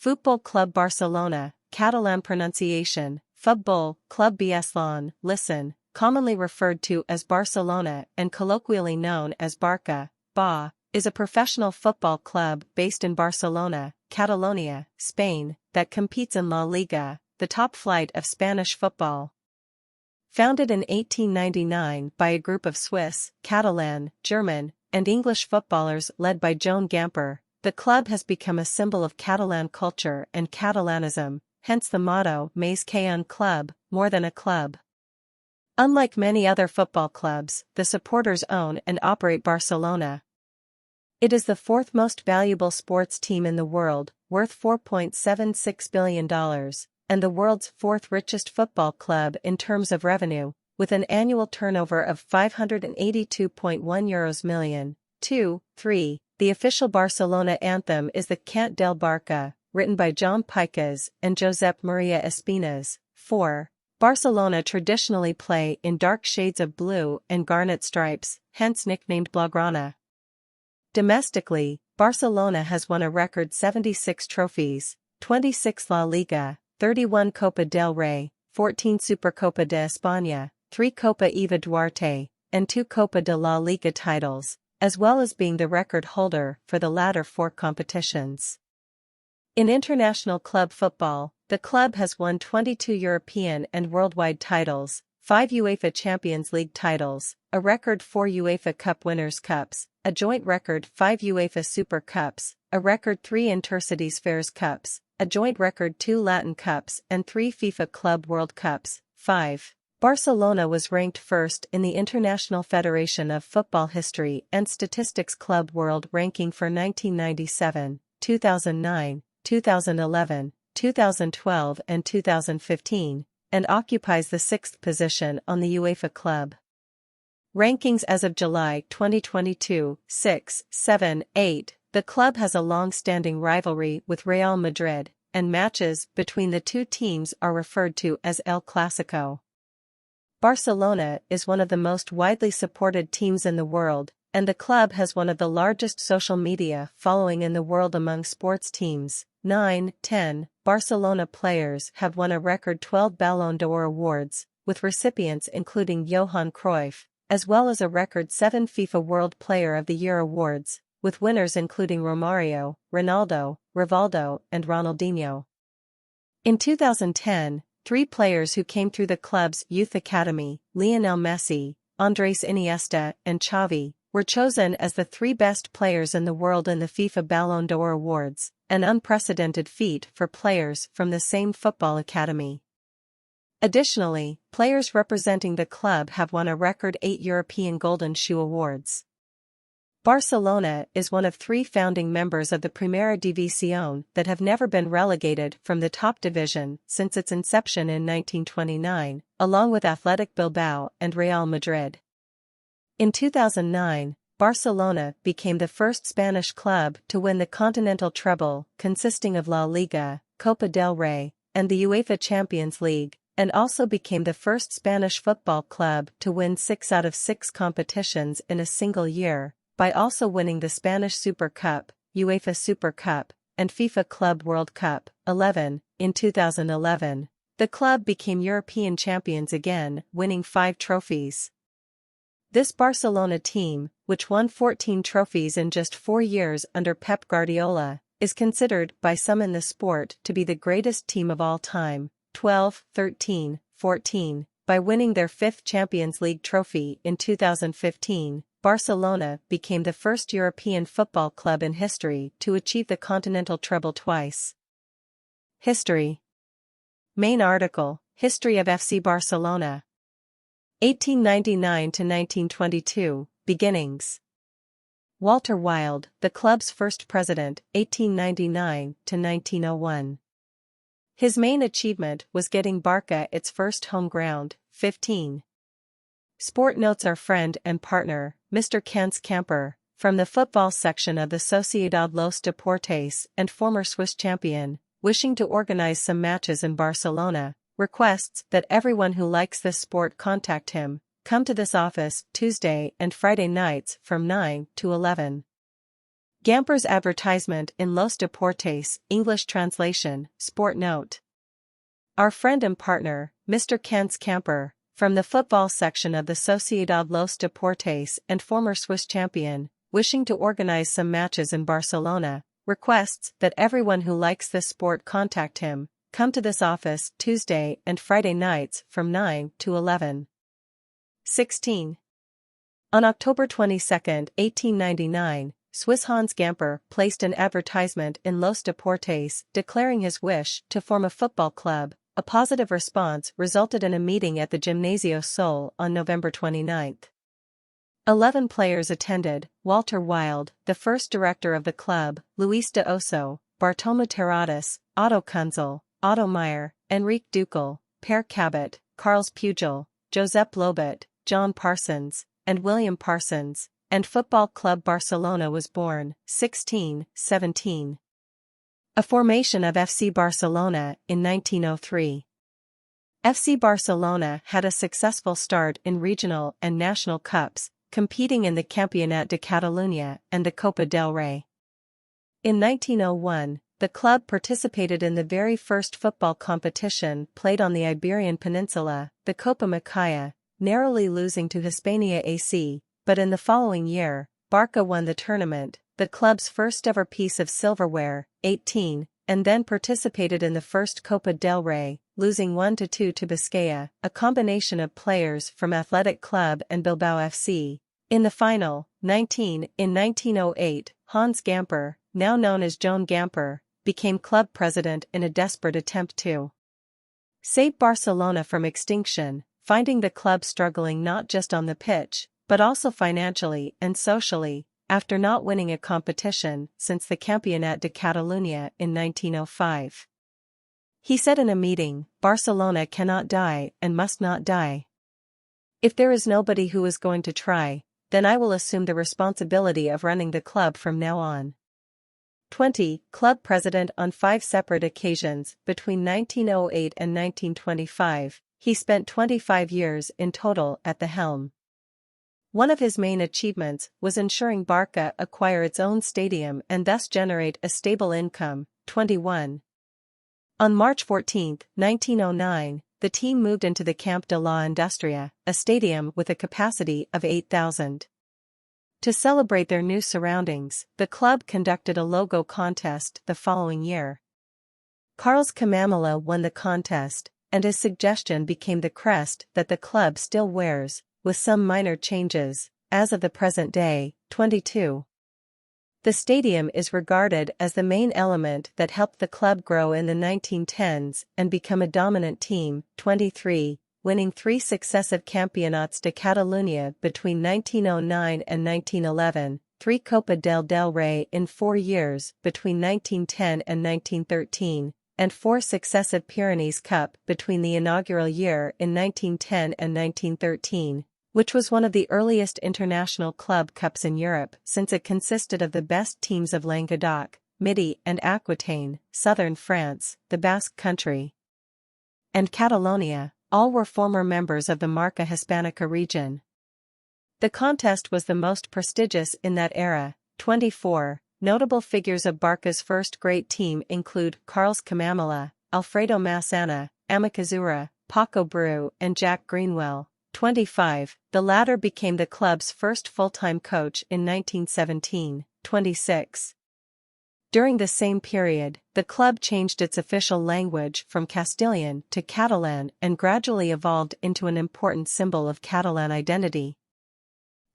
Futbol Club Barcelona, Catalan pronunciation, Futbol Club Barcelona, listen, commonly referred to as Barcelona and colloquially known as Barca, Ba, is a professional football club based in Barcelona, Catalonia, Spain, that competes in La Liga, the top flight of Spanish football. Founded in 1899 by a group of Swiss, Catalan, German, and English footballers led by Joan Gamper, the club has become a symbol of Catalan culture and Catalanism, hence the motto Més que un club, more than a club. Unlike many other football clubs, the supporters own and operate Barcelona. It is the fourth most valuable sports team in the world, worth $4.76 billion, and the world's fourth richest football club in terms of revenue, with an annual turnover of €582.1 million. 3. The official Barcelona anthem is the Cant del Barca, written by Joan Piquez and Josep Maria Espinas. 4. Barcelona traditionally play in dark shades of blue and garnet stripes, hence nicknamed Blaugrana. Domestically, Barcelona has won a record 76 trophies, 26 La Liga, 31 Copa del Rey, 14 Supercopa de España, 3 Copa Eva Duarte, and 2 Copa de la Liga titles, as well as being the record holder for the latter 4 competitions. In international club football, the club has won 22 European and worldwide titles, 5 UEFA Champions League titles, a record 4 UEFA Cup Winners' Cups, a joint record 5 UEFA Super Cups, a record 3 Intercities Fairs Cups, a joint record 2 Latin Cups and 3 FIFA Club World Cups. 5. Barcelona was ranked first in the International Federation of Football History and Statistics Club World Ranking for 1997, 2009, 2011, 2012 and 2015, and occupies the 6th position on the UEFA Club Rankings as of July 2022, 6, 7, 8. The club has a long-standing rivalry with Real Madrid, and matches between the two teams are referred to as El Clásico. Barcelona is one of the most widely supported teams in the world, and the club has one of the largest social media following in the world among sports teams. 9, 10. Barcelona players have won a record 12 Ballon d'Or awards, with recipients including Johan Cruyff, as well as a record 7 FIFA World Player of the Year awards, with winners including Romario, Ronaldo, Rivaldo, and Ronaldinho. In 2010, 3 players who came through the club's youth academy, Lionel Messi, Andrés Iniesta, and Xavi, were chosen as the 3 best players in the world in the FIFA Ballon d'Or awards, an unprecedented feat for players from the same football academy. Additionally, players representing the club have won a record 8 European Golden Shoe awards. Barcelona is one of 3 founding members of the Primera División that have never been relegated from the top division since its inception in 1929, along with Athletic Bilbao and Real Madrid. In 2009, Barcelona became the first Spanish club to win the continental treble, consisting of La Liga, Copa del Rey, and the UEFA Champions League, and also became the first Spanish football club to win 6 out of 6 competitions in a single year, by also winning the Spanish Super Cup, UEFA Super Cup, and FIFA Club World Cup. 11. In 2011, the club became European champions again, winning 5 trophies. This Barcelona team, which won 14 trophies in just 4 years under Pep Guardiola, is considered by some in the sport to be the greatest team of all time. 12, 13, 14. By winning their 5th Champions League trophy in 2015, Barcelona became the first European football club in history to achieve the continental treble twice. History. Main article, History of FC Barcelona. 1899 to 1922, Beginnings. Walter Wild, the club's first president, 1899 to 1901. His main achievement was getting Barca its first home ground. 15. Sport notes our friend and partner, Mr. Kans Camper, from the football section of the Sociedad Los Deportes and former Swiss champion, wishing to organize some matches in Barcelona, requests that everyone who likes this sport contact him. Come to this office Tuesday and Friday nights from 9 to 11. Gamper's advertisement in Los Deportes, English translation, Sport Note. Our friend and partner, Mr. Kens Camper, from the football section of the Sociedad Los Deportes and former Swiss champion, wishing to organize some matches in Barcelona, requests that everyone who likes this sport contact him. Come to this office Tuesday and Friday nights from 9 to 11. 16. On October 22, 1899, Swiss Hans Gamper placed an advertisement in Los Deportes declaring his wish to form a football club. A positive response resulted in a meeting at the Gimnasio Sol on November 29. 11 players attended: Walter Wild, the first director of the club, Luis de Osso, Bartolomé Terradas, Otto Kunzel, Otto Meyer, Enrique Ducal, Per Cabot, Carles Pugil, Josep Lobet, John Parsons, and William Parsons, and Football Club Barcelona was born. 17. A formation of FC Barcelona in 1903. FC Barcelona had a successful start in regional and national cups, competing in the Campionat de Catalunya and the Copa del Rey. In 1901, the club participated in the very first football competition played on the Iberian Peninsula, the Copa Macaya, narrowly losing to Hispania AC, but in the following year, Barca won the tournament, the club's first ever piece of silverware, 18, and then participated in the first Copa del Rey, losing 1-2 to Biscaya, a combination of players from Athletic Club and Bilbao FC. In the final, 19, in 1908, Hans Gamper, now known as Joan Gamper, became club president in a desperate attempt to save Barcelona from extinction, finding the club struggling not just on the pitch, but also financially and socially, after not winning a competition since the Campionat de Catalunya in 1905. He said in a meeting, "Barcelona cannot die and must not die. If there is nobody who is going to try, then I will assume the responsibility of running the club from now on." 20. Club president on 5 separate occasions between 1908 and 1925, he spent 25 years in total at the helm. One of his main achievements was ensuring Barca acquire its own stadium and thus generate a stable income. 21. On March 14, 1909, the team moved into the Camp de la Industria, a stadium with a capacity of 8,000. To celebrate their new surroundings, the club conducted a logo contest the following year. Carles Kamamala won the contest, and his suggestion became the crest that the club still wears, with some minor changes, as of the present day. 22. The stadium is regarded as the main element that helped the club grow in the 1910s and become a dominant team. 23. Winning 3 successive Campeonats de Catalunya between 1909 and 1911, 3 Copa del Rey in 4 years between 1910 and 1913, and 4 successive Pyrenees Cup between the inaugural year in 1910 and 1913, which was one of the earliest international club cups in Europe since it consisted of the best teams of Languedoc, Midi and Aquitaine, southern France, the Basque Country, and Catalonia. All were former members of the Marca Hispanica region. The contest was the most prestigious in that era. 24. Notable figures of Barca's first great team include Carles Kamamala, Alfredo Massana, Amicazura, Paco Bru and Jack Greenwell. 25. The latter became the club's first full-time coach in 1917. 26. During the same period, the club changed its official language from Castilian to Catalan and gradually evolved into an important symbol of Catalan identity.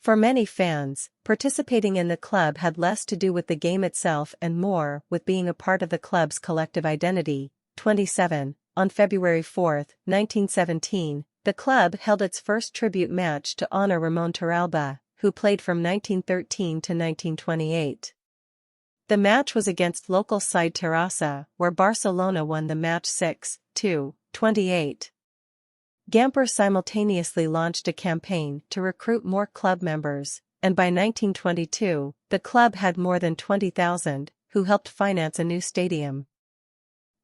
For many fans, participating in the club had less to do with the game itself and more with being a part of the club's collective identity. 27. On February 4, 1917, the club held its first tribute match to honor Ramon Torralba, who played from 1913 to 1928. The match was against local side Terrassa, where Barcelona won the match 6-2. 28. Gamper simultaneously launched a campaign to recruit more club members, and by 1922, the club had more than 20,000, who helped finance a new stadium.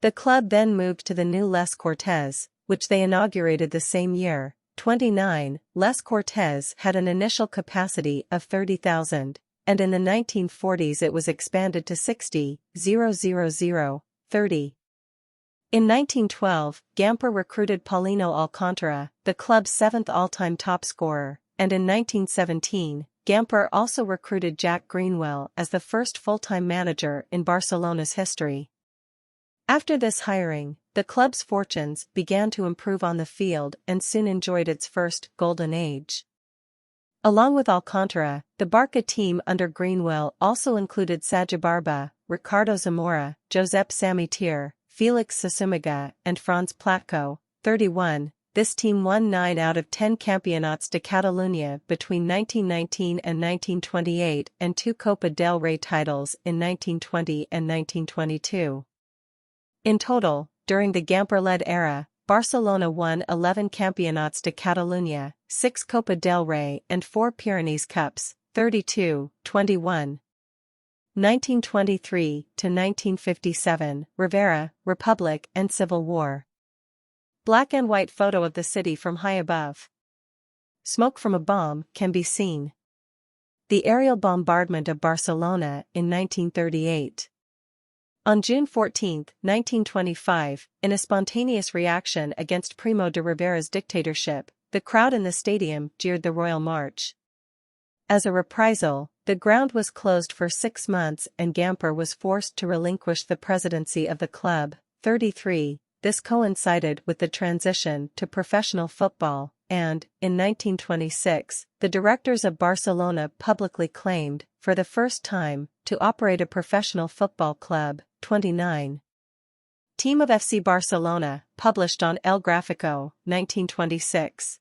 The club then moved to the new Les Cortes, which they inaugurated the same year. 29. Les Cortes had an initial capacity of 30,000, and in the 1940s it was expanded to 60,000, 30. In 1912, Gamper recruited Paulino Alcantara, the club's seventh all-time top scorer, and in 1917, Gamper also recruited Jack Greenwell as the first full-time manager in Barcelona's history. After this hiring, the club's fortunes began to improve on the field and soon enjoyed its first golden age. Along with Alcantara, the Barca team under Greenwell also included Sergio Barba, Ricardo Zamora, Josep Samitier, Felix Sasumaga, and Franz Platko, 31. This team won 9 out of 10 Campeonats de Catalunya between 1919 and 1928 and 2 Copa del Rey titles in 1920 and 1922. In total, during the Gamper-led era, Barcelona won 11 Campeonats de Catalunya, 6 Copa del Rey and 4 Pyrenees Cups, 32, 21. 1923 to 1957, Rivera, Republic and Civil War. Black and white photo of the city from high above. Smoke from a bomb can be seen. The aerial bombardment of Barcelona in 1938. On June 14, 1925, in a spontaneous reaction against Primo de Rivera's dictatorship, the crowd in the stadium jeered the Royal March. As a reprisal, the ground was closed for 6 months and Gamper was forced to relinquish the presidency of the club. 33. This coincided with the transition to professional football, and, in 1926, the directors of Barcelona publicly claimed, for the first time, to operate a professional football club. 29. Team of FC Barcelona, published on El Gráfico, 1926.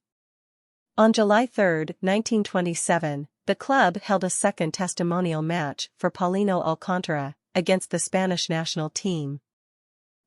On July 3, 1927, the club held a second testimonial match for Paulino Alcantara against the Spanish national team.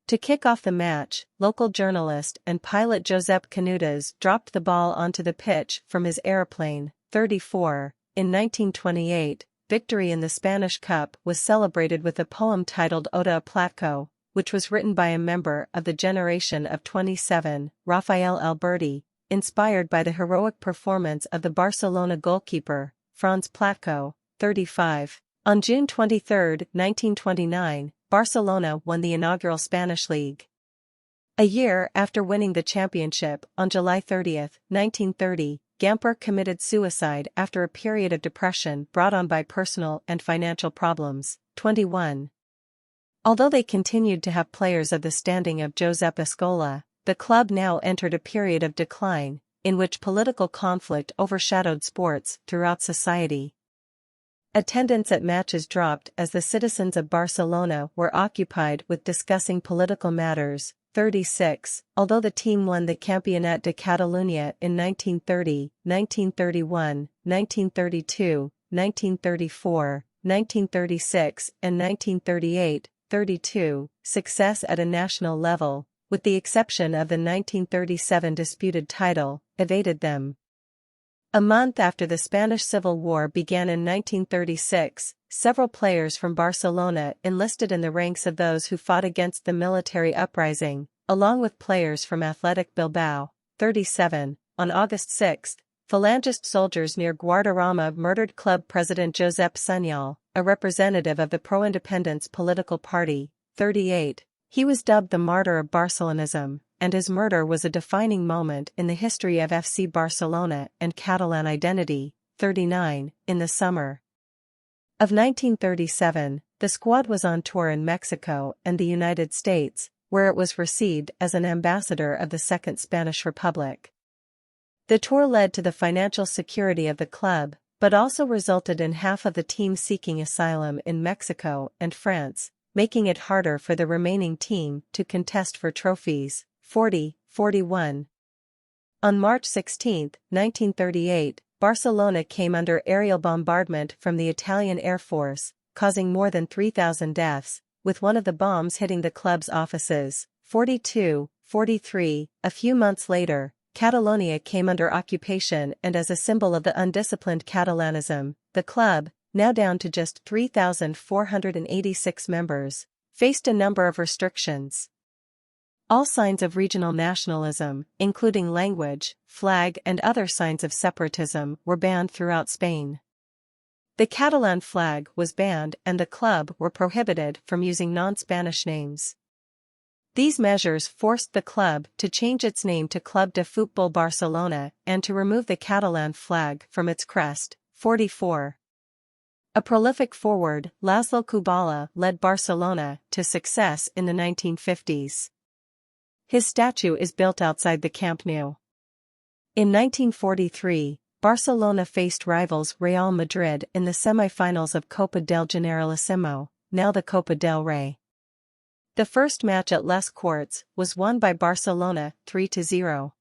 To kick off the match, local journalist and pilot Josep Canutas dropped the ball onto the pitch from his aeroplane. 34. In 1928, victory in the Spanish Cup was celebrated with a poem titled Ode a Platko, which was written by a member of the Generation of 27, Rafael Alberti, inspired by the heroic performance of the Barcelona goalkeeper, Franz Platko, 35. On June 23, 1929, Barcelona won the inaugural Spanish League. A year after winning the championship, on July 30, 1930, Gamper committed suicide after a period of depression brought on by personal and financial problems. 21. Although they continued to have players of the standing of Josep Escola, the club now entered a period of decline, in which political conflict overshadowed sports throughout society. Attendance at matches dropped as the citizens of Barcelona were occupied with discussing political matters. 36. Although the team won the Campionat de Catalunya in 1930, 1931, 1932, 1934, 1936 and 1938, 32, success at a national level, with the exception of the 1937 disputed title, evaded them. A month after the Spanish Civil War began in 1936, several players from Barcelona enlisted in the ranks of those who fought against the military uprising, along with players from Athletic Bilbao. 37. On August 6, Falangist soldiers near Guadarrama murdered club president Josep Sunyol, a representative of the pro-independence political party. 38. He was dubbed the martyr of Barcelonism, and his murder was a defining moment in the history of FC Barcelona and Catalan identity. 39. In the summer of 1937, the squad was on tour in Mexico and the United States, where it was received as an ambassador of the Second Spanish Republic. The tour led to the financial security of the club, but also resulted in half of the team seeking asylum in Mexico and France, making it harder for the remaining team to contest for trophies. 40, 41. On March 16, 1938, Barcelona came under aerial bombardment from the Italian Air Force, causing more than 3,000 deaths, with one of the bombs hitting the club's offices. 42, 43. A few months later, Catalonia came under occupation, and as a symbol of the undisciplined Catalanism, the club, now down to just 3,486 members, faced a number of restrictions. All signs of regional nationalism, including language, flag and other signs of separatism, were banned throughout Spain. The Catalan flag was banned and the club were prohibited from using non-Spanish names. These measures forced the club to change its name to Club de Futbol Barcelona and to remove the Catalan flag from its crest. 44. A prolific forward, Laszlo Kubala led Barcelona to success in the 1950s. His statue is built outside the Camp Nou. In 1943, Barcelona faced rivals Real Madrid in the semi-finals of Copa del Generalissimo, now the Copa del Rey. The first match at Les Corts was won by Barcelona 3-0.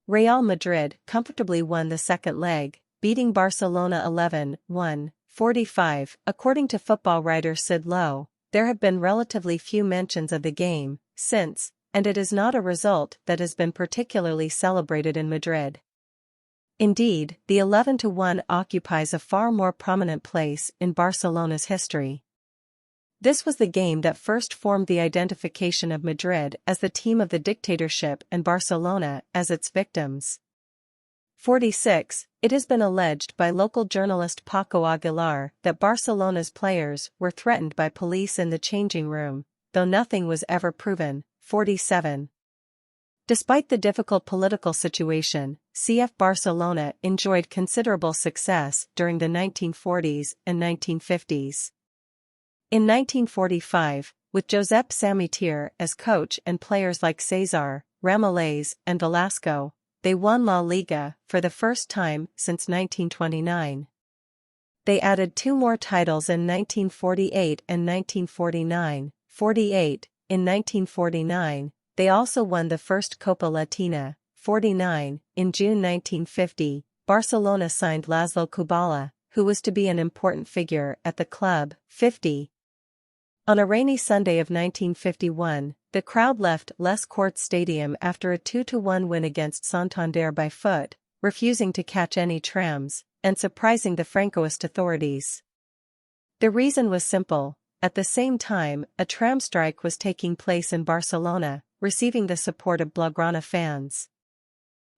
Real Madrid comfortably won the second leg, beating Barcelona 11-1. 45. According to football writer Sid Lowe, there have been relatively few mentions of the game since, and it is not a result that has been particularly celebrated in Madrid. Indeed, the 11-1 occupies a far more prominent place in Barcelona's history. This was the game that first formed the identification of Madrid as the team of the dictatorship and Barcelona as its victims. 46. It has been alleged by local journalist Paco Aguilar that Barcelona's players were threatened by police in the changing room, though nothing was ever proven. 47. Despite the difficult political situation, CF Barcelona enjoyed considerable success during the 1940s and 1950s. In 1945, with Josep Samitier as coach and players like Cesar, Ramallés, and Velasco, they won La Liga for the first time since 1929. They added 2 more titles in 1948 and 1949. 48. In 1949, they also won the first Copa Latina. 49. In June 1950, Barcelona signed Laszlo Kubala, who was to be an important figure at the club. 50. On a rainy Sunday of 1951, the crowd left Les Corts Stadium after a 2-1 win against Santander by foot, refusing to catch any trams, and surprising the Francoist authorities. The reason was simple: at the same time, a tram strike was taking place in Barcelona, receiving the support of Blaugrana fans.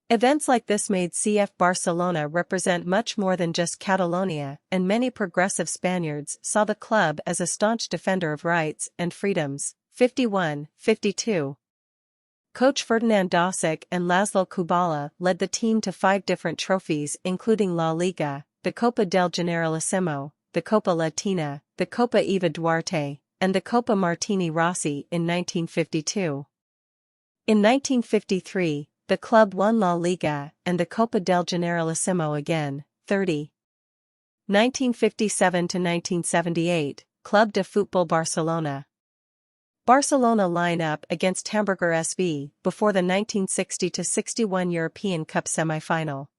Events like this made CF Barcelona represent much more than just Catalonia, and many progressive Spaniards saw the club as a staunch defender of rights and freedoms. 51. 52. Coach Ferdinand Dosic and Laszlo Kubala led the team to 5 different trophies including La Liga, the Copa del Generalissimo, the Copa Latina, the Copa Eva Duarte, and the Copa Martini Rossi in 1952. In 1953, the club won La Liga and the Copa del Generalissimo again. 30. 1957-1978, Club de Futbol Barcelona. Barcelona line-up against Hamburger SV before the 1960-61 European Cup semi-final.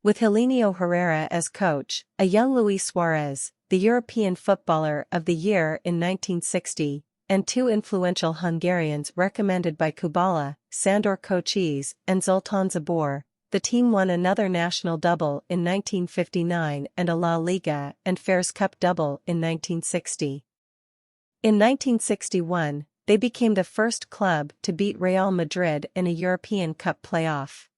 With Helenio Herrera as coach, a young Luis Suarez, the European Footballer of the Year in 1960, and 2 influential Hungarians recommended by Kubala, Sandor Kocsis and Zoltán Zabor, the team won another national double in 1959 and a La Liga and Fairs Cup double in 1960. In 1961, they became the first club to beat Real Madrid in a European Cup playoff.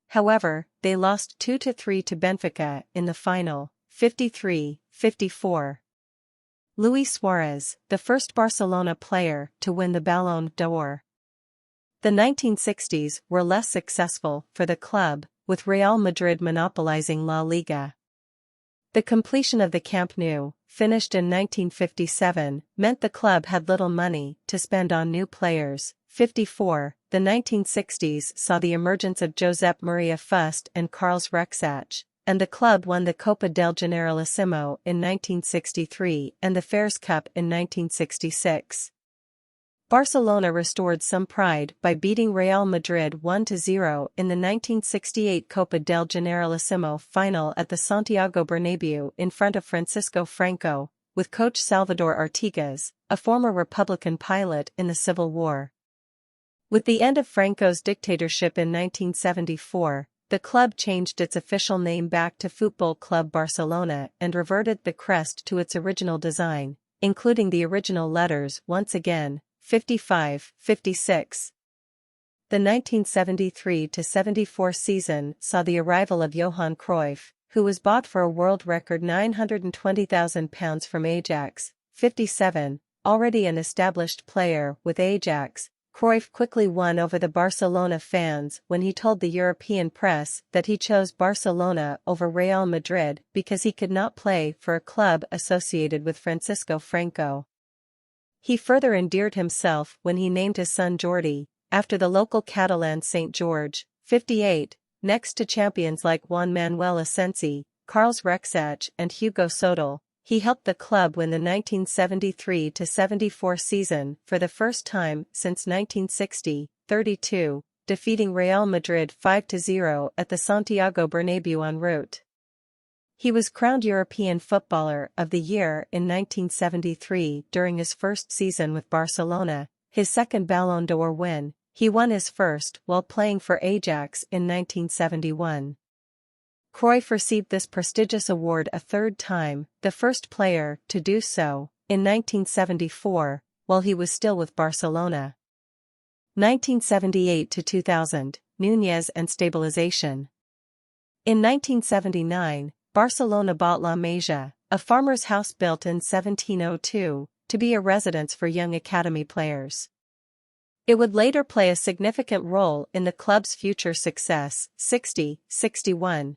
However, they lost 2-3 to Benfica in the final. 53-54. Luis Suarez, the first Barcelona player to win the Ballon d'Or. The 1960s were less successful for the club, with Real Madrid monopolizing La Liga. The completion of the Camp Nou, finished in 1957, meant the club had little money to spend on new players. 54. The 1960s saw the emergence of Josep Maria Fust and Carles Rexach, and the club won the Copa del Generalissimo in 1963 and the Fairs Cup in 1966. Barcelona restored some pride by beating Real Madrid 1-0 in the 1968 Copa del Generalissimo final at the Santiago Bernabéu in front of Francisco Franco, with coach Salvador Artigas, a former Republican pilot in the Civil War. With the end of Franco's dictatorship in 1974, the club changed its official name back to Futbol Club Barcelona and reverted the crest to its original design, including the original letters once again. 55-56. The 1973-74 season saw the arrival of Johan Cruyff, who was bought for a world record £920,000 from Ajax, 57, already an established player with Ajax. Cruyff quickly won over the Barcelona fans when he told the European press that he chose Barcelona over Real Madrid because he could not play for a club associated with Francisco Franco. He further endeared himself when he named his son Jordi, after the local Catalan St. George, 58, next to champions like Juan Manuel Asensi, Carles Rexach and Hugo Sotol. He helped the club win the 1973-74 season for the first time since 1960-32, defeating Real Madrid 5-0 at the Santiago Bernabéu en route. He was crowned European Footballer of the Year in 1973 during his first season with Barcelona, his second Ballon d'Or win. He won his first while playing for Ajax in 1971. Cruyff received this prestigious award a third time, the first player to do so, in 1974, while he was still with Barcelona. 1978-2000, Núñez and stabilization. In 1979, Barcelona bought La Masia, a farmer's house built in 1702, to be a residence for young academy players. It would later play a significant role in the club's future success, 60-61.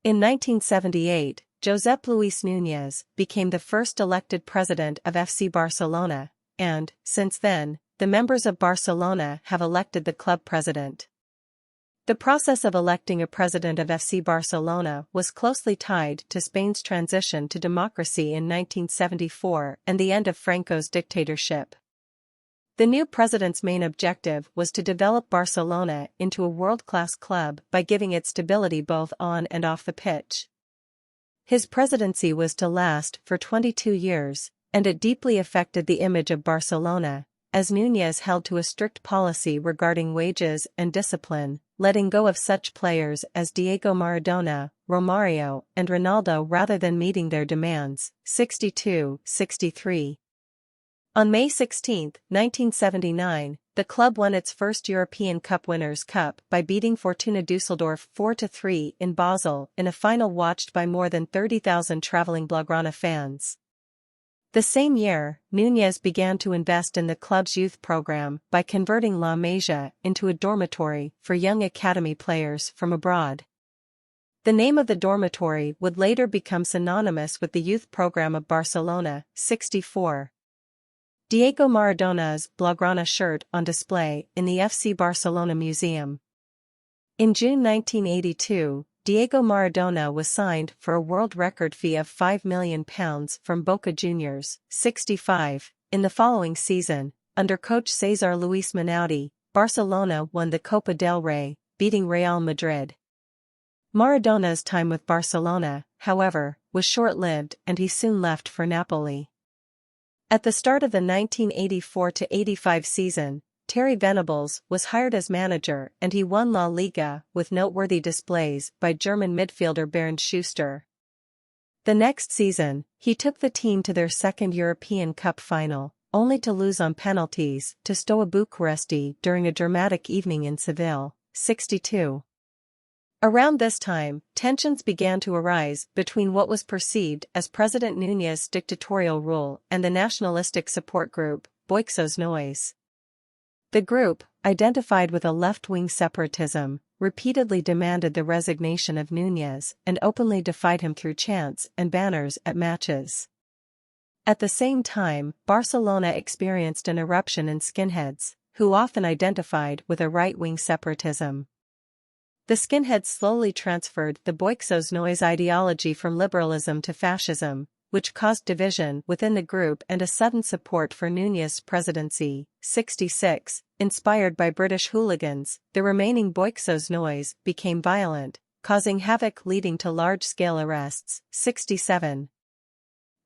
In 1978, Josep Luis Núñez became the first elected president of FC Barcelona, and, since then, the members of Barcelona have elected the club president. The process of electing a president of FC Barcelona was closely tied to Spain's transition to democracy in 1974 and the end of Franco's dictatorship. The new president's main objective was to develop Barcelona into a world-class club by giving it stability both on and off the pitch. His presidency was to last for 22 years, and it deeply affected the image of Barcelona, as Núñez held to a strict policy regarding wages and discipline, letting go of such players as Diego Maradona, Romario, and Ronaldo rather than meeting their demands. 62-63. On May 16, 1979, the club won its first European Cup Winners' Cup by beating Fortuna Düsseldorf 4-3 in Basel in a final watched by more than 30,000 traveling Blaugrana fans. The same year, Núñez began to invest in the club's youth program by converting La Masia into a dormitory for young academy players from abroad. The name of the dormitory would later become synonymous with the youth program of Barcelona. 64. Diego Maradona's Blaugrana shirt on display in the FC Barcelona Museum. In June 1982, Diego Maradona was signed for a world record fee of £5 million from Boca Juniors. 65. In the following season, under coach César Luis Menotti, Barcelona won the Copa del Rey, beating Real Madrid. Maradona's time with Barcelona, however, was short-lived and he soon left for Napoli. At the start of the 1984-85 season, Terry Venables was hired as manager and he won La Liga with noteworthy displays by German midfielder Bernd Schuster. The next season, he took the team to their second European Cup final, only to lose on penalties to Steaua Bucuresti during a dramatic evening in Seville. 62. Around this time, tensions began to arise between what was perceived as President Núñez's dictatorial rule and the nationalistic support group, Boixos Nois. The group, identified with a left-wing separatism, repeatedly demanded the resignation of Núñez and openly defied him through chants and banners at matches. At the same time, Barcelona experienced an eruption in skinheads, who often identified with a right-wing separatism. The skinheads slowly transferred the Boixos Nois ideology from liberalism to fascism, which caused division within the group and a sudden support for Núñez's presidency. 66. Inspired by British hooligans, the remaining Boixos Nois became violent, causing havoc leading to large-scale arrests. 67.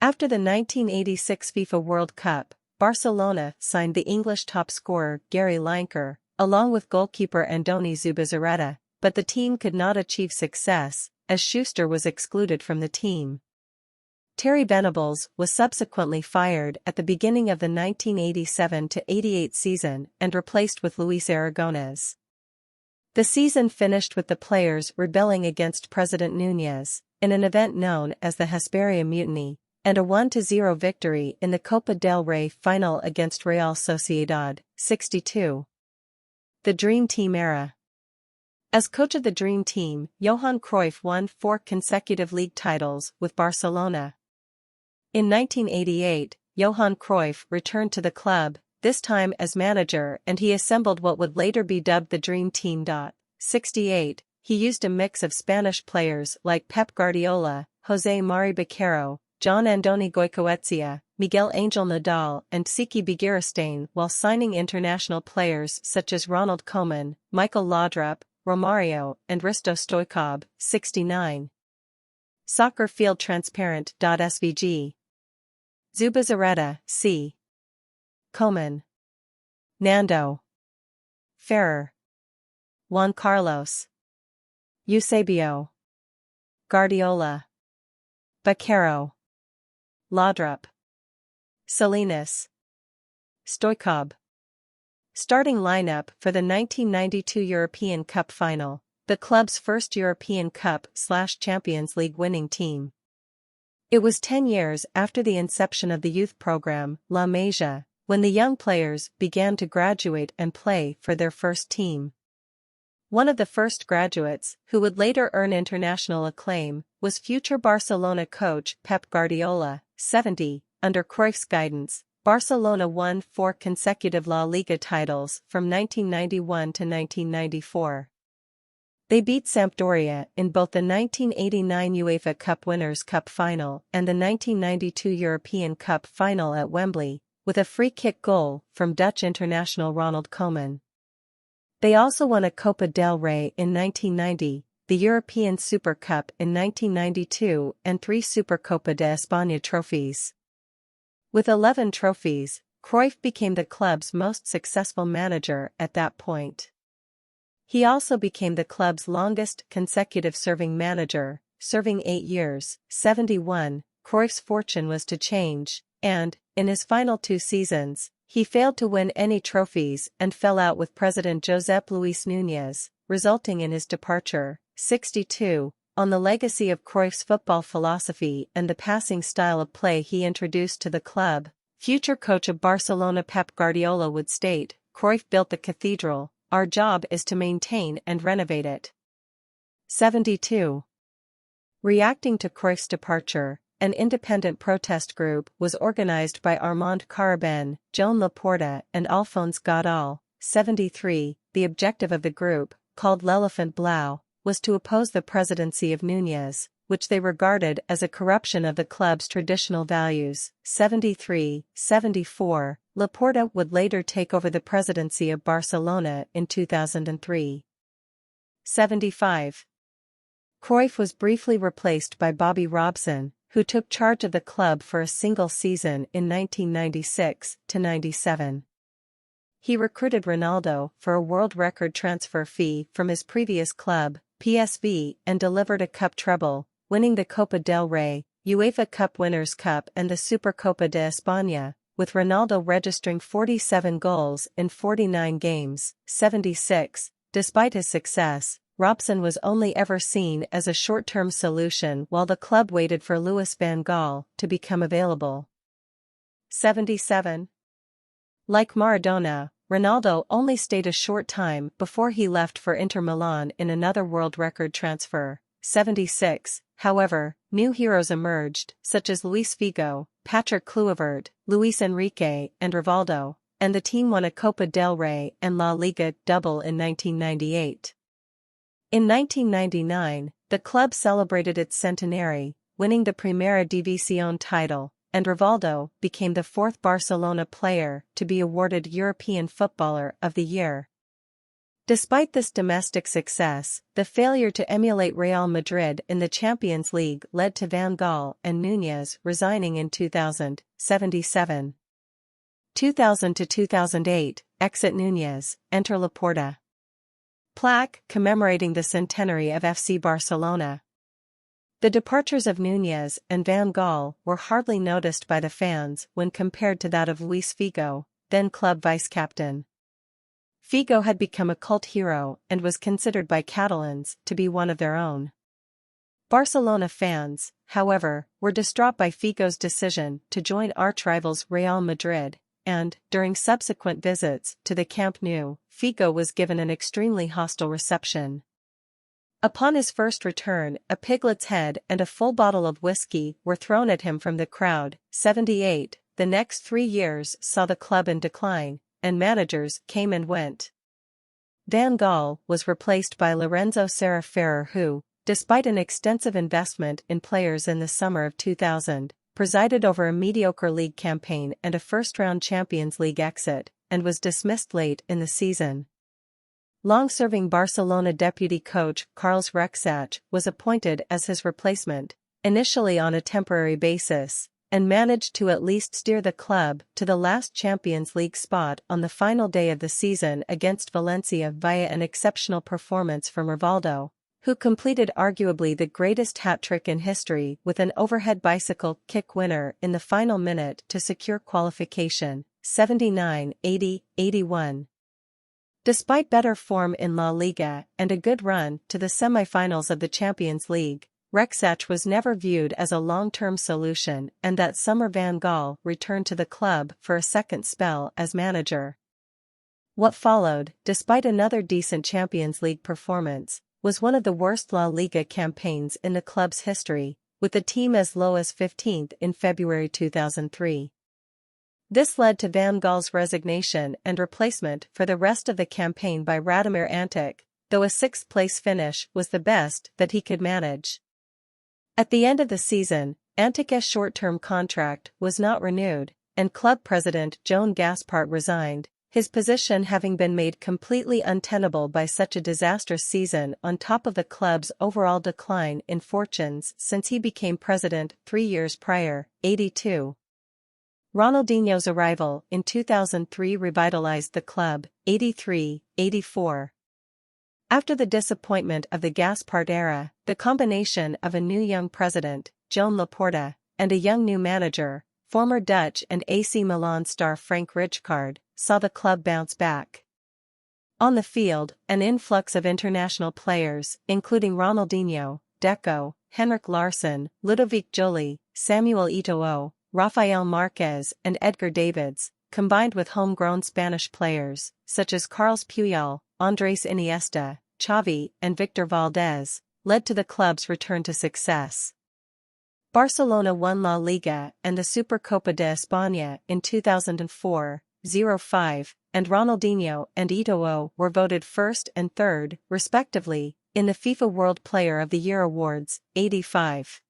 After the 1986 FIFA World Cup, Barcelona signed the English top scorer Gary Lineker, along with goalkeeper Andoni Zubizarreta, but the team could not achieve success, as Schuster was excluded from the team. Terry Venables was subsequently fired at the beginning of the 1987-88 season and replaced with Luis Aragonés. The season finished with the players rebelling against President Núñez, in an event known as the Hesperia Mutiny, and a 1-0 victory in the Copa del Rey final against Real Sociedad, 62. The Dream Team era. As coach of the Dream Team, Johan Cruyff won 4 consecutive league titles with Barcelona. In 1988, Johan Cruyff returned to the club, this time as manager, and he assembled what would later be dubbed the Dream Team. 68, he used a mix of Spanish players like Pep Guardiola, José Mari Baquero, John Andoni Goicoechea, Miguel Angel Nadal and Siki Begiristain while signing international players such as Ronald Koeman, Michael Laudrup, Romario, and Risto Stoichkov, 69. Soccer Field Transparent. SVG. Zubizarreta, C. Koeman. Nando. Ferrer. Juan Carlos. Eusebio. Guardiola. Baquero. Laudrup. Salinas. Stoichkov. Starting lineup for the 1992 European Cup final, the club's first European Cup/Champions League winning team. It was 10 years after the inception of the youth program, La Masia, when the young players began to graduate and play for their first team. One of the first graduates, who would later earn international acclaim, was future Barcelona coach Pep Guardiola, 70. Under Cruyff's guidance, Barcelona won 4 consecutive La Liga titles from 1991 to 1994. They beat Sampdoria in both the 1989 UEFA Cup Winners' Cup final and the 1992 European Cup final at Wembley, with a free-kick goal from Dutch international Ronald Koeman. They also won a Copa del Rey in 1990, the European Super Cup in 1992 and 3 Supercopa de España trophies. With 11 trophies, Cruyff became the club's most successful manager at that point. He also became the club's longest consecutive serving manager, serving 8 years, 71. Cruyff's fortune was to change, and, in his final 2 seasons, he failed to win any trophies and fell out with President Josep Luis Núñez, resulting in his departure, 62, on the legacy of Cruyff's football philosophy and the passing style of play he introduced to the club. Future coach of Barcelona Pep Guardiola would state, "Cruyff built the cathedral, our job is to maintain and renovate it." 72. Reacting to Cruyff's departure, an independent protest group was organized by Armand Caraben, Joan Laporta and Alphonse Godal, 73. The objective of the group, called L'Elephant Blau, was to oppose the presidency of Núñez, which they regarded as a corruption of the club's traditional values. 73. 74. Laporta would later take over the presidency of Barcelona in 2003. 75. Cruyff was briefly replaced by Bobby Robson, who took charge of the club for a single season in 1996-97. He recruited Ronaldo for a world record transfer fee from his previous club, PSV, and delivered a cup treble, winning the Copa del Rey, UEFA Cup Winners' Cup and the Supercopa de España, with Ronaldo registering 47 goals in 49 games, 76. Despite his success, Robson was only ever seen as a short-term solution while the club waited for Louis van Gaal to become available. 77. Like Maradona, Ronaldo only stayed a short time before he left for Inter Milan in another world record transfer. 76. However, new heroes emerged, such as Luis Figo, Patrick Kluivert, Luis Enrique, and Rivaldo, and the team won a Copa del Rey and La Liga double in 1998. In 1999, the club celebrated its centenary, winning the Primera División title, and Rivaldo became the 4th Barcelona player to be awarded European Footballer of the Year. Despite this domestic success, the failure to emulate Real Madrid in the Champions League led to Van Gaal and Núñez resigning in 2000. 77. 2000 to 2008, exit Núñez, enter Laporta. Plaque commemorating the centenary of FC Barcelona. The departures of Núñez and Van Gaal were hardly noticed by the fans when compared to that of Luis Figo, then club vice-captain. Figo had become a cult hero and was considered by Catalans to be one of their own. Barcelona fans, however, were distraught by Figo's decision to join arch-rivals Real Madrid, and, during subsequent visits to the Camp Nou, Figo was given an extremely hostile reception. Upon his first return, a piglet's head and a full bottle of whiskey were thrown at him from the crowd. 78. The next 3 years saw the club in decline, and managers came and went. Van Gaal was replaced by Lorenzo Serra who, despite an extensive investment in players in the summer of 2000, presided over a mediocre league campaign and a first-round Champions League exit, and was dismissed late in the season. Long-serving Barcelona deputy coach Carles Rexach was appointed as his replacement, initially on a temporary basis, and managed to at least steer the club to the last Champions League spot on the final day of the season against Valencia via an exceptional performance from Rivaldo, who completed arguably the greatest hat-trick in history with an overhead bicycle kick winner in the final minute to secure qualification. 79, 80, 81. Despite better form in La Liga and a good run to the semi-finals of the Champions League, Rexach was never viewed as a long-term solution, and that summer Van Gaal returned to the club for a second spell as manager. What followed, despite another decent Champions League performance, was one of the worst La Liga campaigns in the club's history, with the team as low as 15th in February 2003. This led to Van Gaal's resignation and replacement for the rest of the campaign by Radomir Antic, though a 6th-place finish was the best that he could manage. At the end of the season, Antic's short-term contract was not renewed, and club president Joan Gaspart resigned, his position having been made completely untenable by such a disastrous season on top of the club's overall decline in fortunes since he became president 3 years prior. 82. Ronaldinho's arrival in 2003 revitalized the club. 83, 84. After the disappointment of the Gaspart era, the combination of a new young president, Joan Laporta, and a young new manager, former Dutch and AC Milan star Frank Rijkaard, saw the club bounce back. On the field, an influx of international players, including Ronaldinho, Deco, Henrik Larsson, Ludovic Joly, Samuel Eto'o, Rafael Marquez and Edgar Davids, combined with homegrown Spanish players, such as Carles Puyol, Andres Iniesta, Xavi and Victor Valdés, led to the club's return to success. Barcelona won La Liga and the Supercopa de España in 2004, 05, and Ronaldinho and Eto'o were voted first and third, respectively, in the FIFA World Player of the Year Awards. 85.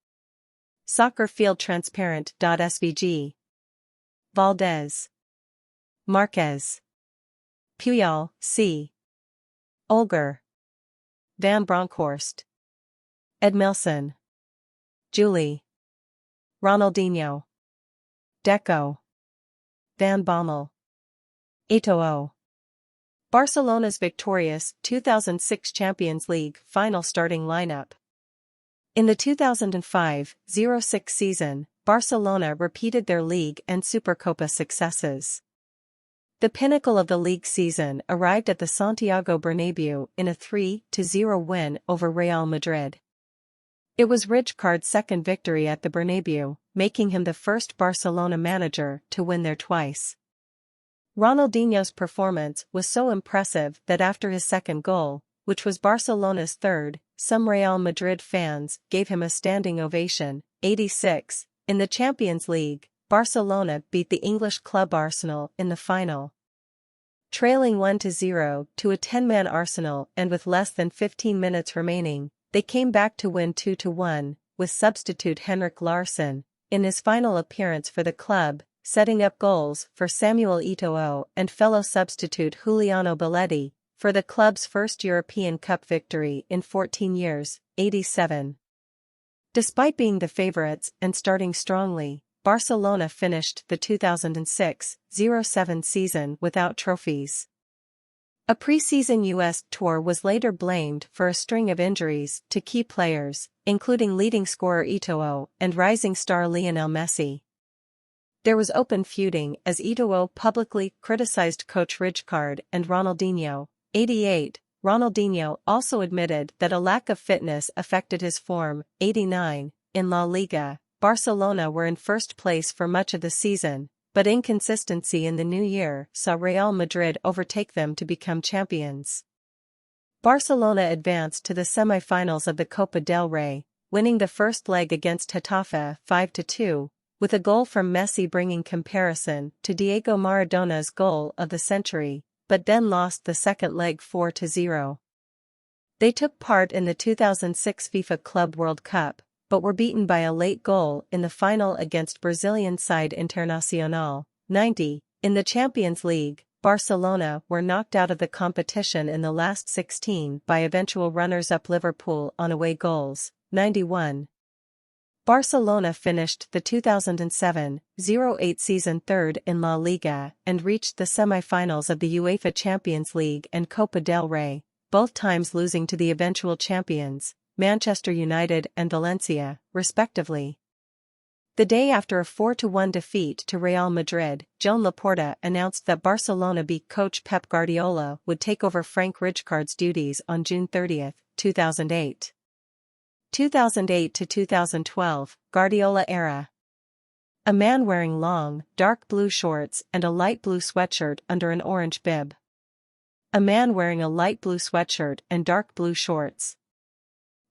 Soccer Field Transparent.svg. Valdés, Marquez, Puyol, C. Olger, Van Bronckhorst, Edmilson, Julie, Ronaldinho, Deco, Van Bommel, Eto'o. Barcelona's victorious 2006 Champions League final starting lineup. In the 2005-06 season, Barcelona repeated their league and Supercopa successes. The pinnacle of the league season arrived at the Santiago Bernabéu in a 3-0 win over Real Madrid. It was Rijkaard's second victory at the Bernabéu, making him the first Barcelona manager to win there twice. Ronaldinho's performance was so impressive that after his second goal, which was Barcelona's third, some Real Madrid fans gave him a standing ovation. 86. In the Champions League, Barcelona beat the English club Arsenal in the final. Trailing 1-0 to a 10-man Arsenal and with less than 15 minutes remaining, they came back to win 2-1, with substitute Henrik Larsson, in his final appearance for the club, setting up goals for Samuel Eto'o and fellow substitute Juliano Belletti, for the club's first European Cup victory in 14 years. 87. Despite being the favourites and starting strongly, Barcelona finished the 2006-07 season without trophies. A pre-season U.S. tour was later blamed for a string of injuries to key players, including leading scorer Eto'o and rising star Lionel Messi. There was open feuding as Eto'o publicly criticized coach Rijkaard and Ronaldinho. 88. Ronaldinho also admitted that a lack of fitness affected his form. 89. In La Liga, Barcelona were in first place for much of the season, but inconsistency in the new year saw Real Madrid overtake them to become champions. Barcelona advanced to the semi-finals of the Copa del Rey, winning the first leg against Getafe 5-2, with a goal from Messi bringing comparison to Diego Maradona's goal of the century, but then lost the second leg 4-0. They took part in the 2006 FIFA Club World Cup, but were beaten by a late goal in the final against Brazilian side Internacional. 90. In the Champions League, Barcelona were knocked out of the competition in the last 16 by eventual runners-up Liverpool on away goals. 91. Barcelona finished the 2007-08 season third in La Liga and reached the semi-finals of the UEFA Champions League and Copa del Rey, both times losing to the eventual champions, Manchester United and Valencia, respectively. The day after a 4-1 defeat to Real Madrid, Joan Laporta announced that Barcelona B coach Pep Guardiola would take over Frank Rijkaard's duties on June 30, 2008. 2008 to 2012, Guardiola era. A man wearing long, dark blue shorts and a light blue sweatshirt under an orange bib. A man wearing a light blue sweatshirt and dark blue shorts.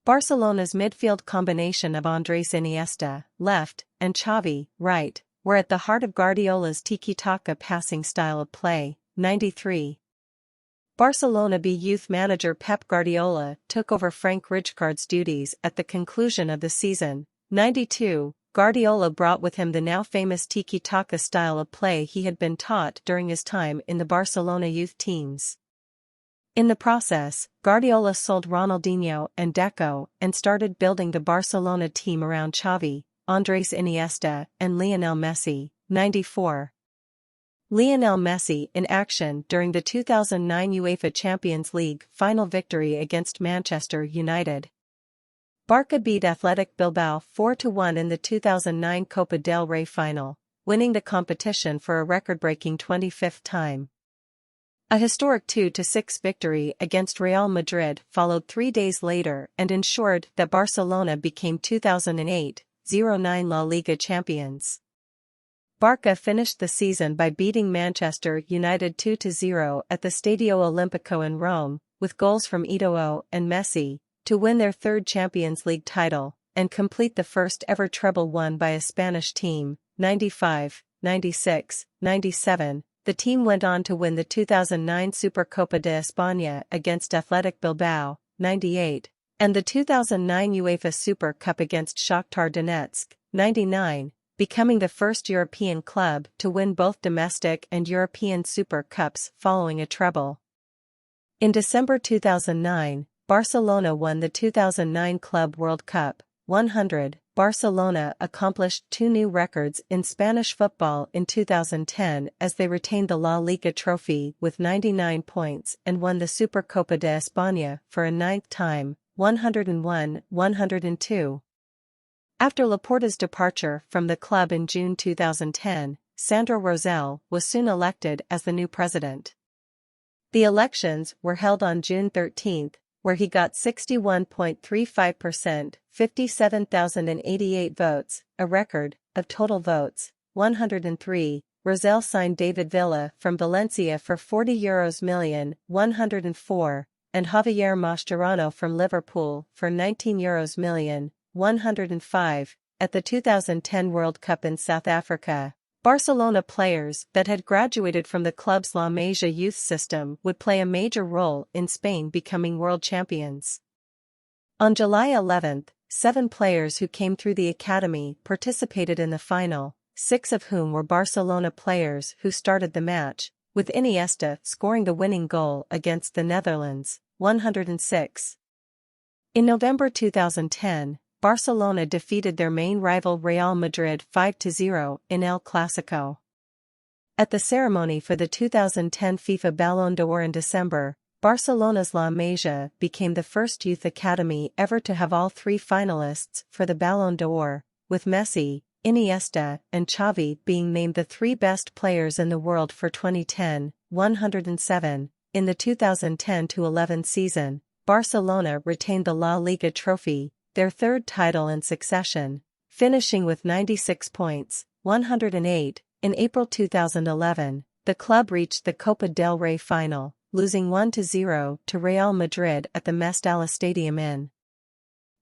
Barcelona's midfield combination of Andrés Iniesta, left, and Xavi, right, were at the heart of Guardiola's tiki-taka passing style of play. 93. Barcelona B youth manager Pep Guardiola took over Frank Rijkaard's duties at the conclusion of the season. 92. Guardiola brought with him the now famous tiki-taka style of play he had been taught during his time in the Barcelona youth teams. In the process, Guardiola sold Ronaldinho and Deco and started building the Barcelona team around Xavi, Andrés Iniesta, and Lionel Messi. 94. Lionel Messi in action during the 2009 UEFA Champions League final victory against Manchester United. Barca beat Athletic Bilbao 4-1 in the 2009 Copa del Rey final, winning the competition for a record-breaking 25th time. A historic 2-6 victory against Real Madrid followed 3 days later and ensured that Barcelona became 2008-09 La Liga champions. Barca finished the season by beating Manchester United 2-0 at the Stadio Olimpico in Rome, with goals from Eto'o and Messi, to win their third Champions League title, and complete the first ever treble won by a Spanish team. 95, 96, 97. The team went on to win the 2009 Supercopa de España against Athletic Bilbao, 98, and the 2009 UEFA Super Cup against Shakhtar Donetsk, 99, becoming the first European club to win both domestic and European Super Cups following a treble. In December 2009, Barcelona won the 2009 Club World Cup. 100. Barcelona accomplished 2 new records in Spanish football in 2010 as they retained the La Liga trophy with 99 points and won the Supercopa de España for a 9th time, 101-102. After Laporta's departure from the club in June 2010, Sandro Rosell was soon elected as the new president. The elections were held on June 13, where he got 61.35%, 57,088 votes, a record, of total votes, 103. Rosell signed David Villa from Valencia for €40 million, 104, and Javier Mascherano from Liverpool for €19 million, 105, at the 2010 World Cup in South Africa. Barcelona players that had graduated from the club's La Masia youth system would play a major role in Spain becoming world champions. On July 11, 7 players who came through the academy participated in the final, 6 of whom were Barcelona players who started the match, with Iniesta scoring the winning goal against the Netherlands, 106. In November 2010, Barcelona defeated their main rival Real Madrid 5-0 in El Clásico. At the ceremony for the 2010 FIFA Ballon d'Or in December, Barcelona's La Masia became the first youth academy ever to have all 3 finalists for the Ballon d'Or, with Messi, Iniesta, and Xavi being named the 3 best players in the world for 2010, 107. In the 2010-11 season, Barcelona retained the La Liga trophy, their 3rd title in succession, finishing with 96 points, 108. In April 2011, the club reached the Copa del Rey final, losing 1-0 to Real Madrid at the Mestalla Stadium in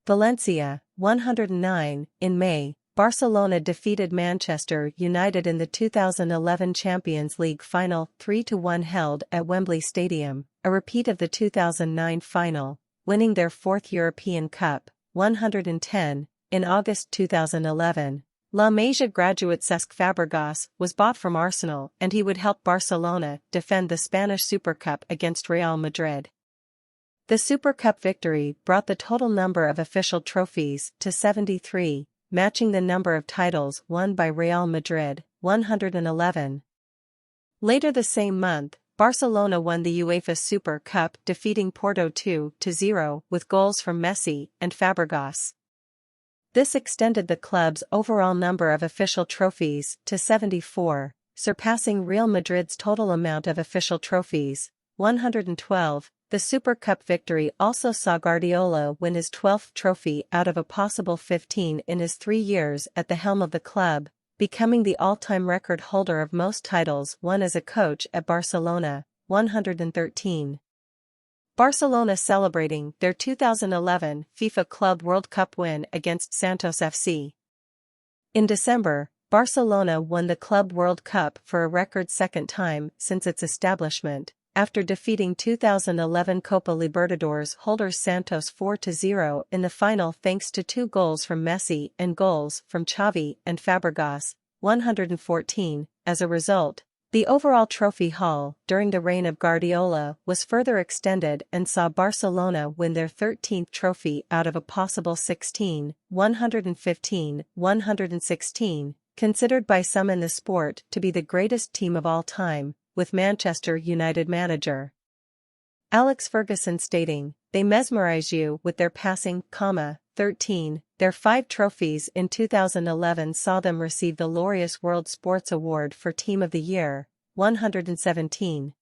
Valencia, 109. In May, Barcelona defeated Manchester United in the 2011 Champions League final 3-1 held at Wembley Stadium, a repeat of the 2009 final, winning their 4th European Cup, 110. In August 2011, La Masia graduate Cesc Fabregas was bought from Arsenal and he would help Barcelona defend the Spanish Super Cup against Real Madrid. The Super Cup victory brought the total number of official trophies to 73, matching the number of titles won by Real Madrid, 111. Later the same month, Barcelona won the UEFA Super Cup, defeating Porto 2-0 with goals from Messi and Fabregas. This extended the club's overall number of official trophies to 74, surpassing Real Madrid's total amount of official trophies, 112. The Super Cup victory also saw Guardiola win his 12th trophy out of a possible 15 in his 3 years at the helm of the club, becoming the all-time record holder of most titles won as a coach at Barcelona, 113. Barcelona celebrating their 2011 FIFA Club World Cup win against Santos FC. In December, Barcelona won the Club World Cup for a record 2nd time since its establishment, after defeating 2011 Copa Libertadores holders Santos 4-0 in the final thanks to 2 goals from Messi and goals from Xavi and Fabregas, 114. As a result, the overall trophy haul during the reign of Guardiola was further extended and saw Barcelona win their 13th trophy out of a possible 16, 115, 116, considered by some in the sport to be the greatest team of all time, with Manchester United manager Alex Ferguson stating, "They mesmerize you with their passing, 13. Their 5 trophies in 2011 saw them receive the Laureus World Sports Award for Team of the Year, 117.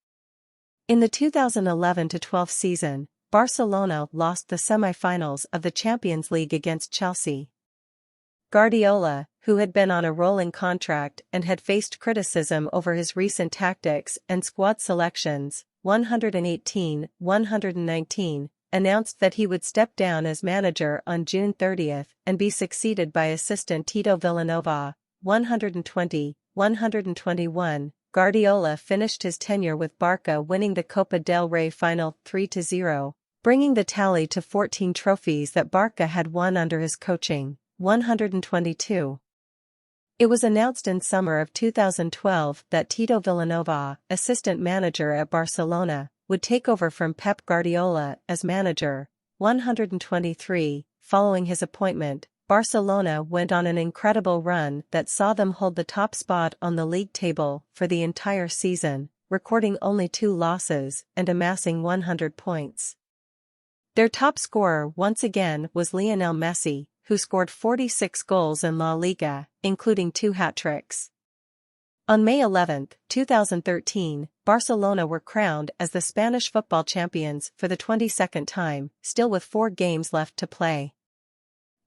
In the 2011-12 season, Barcelona lost the semi-finals of the Champions League against Chelsea. Guardiola, who had been on a rolling contract and had faced criticism over his recent tactics and squad selections, 118-119, announced that he would step down as manager on June 30 and be succeeded by assistant Tito Vilanova, 120-121. Guardiola finished his tenure with Barca winning the Copa del Rey final 3-0, bringing the tally to 14 trophies that Barca had won under his coaching, 122. It was announced in summer of 2012 that Tito Vilanova, assistant manager at Barcelona, would take over from Pep Guardiola as manager, 123. Following his appointment, Barcelona went on an incredible run that saw them hold the top spot on the league table for the entire season, recording only 2 losses and amassing 100 points. Their top scorer once again was Lionel Messi, who scored 46 goals in La Liga, including 2 hat-tricks. On May 11, 2013, Barcelona were crowned as the Spanish football champions for the 22nd time, still with 4 games left to play.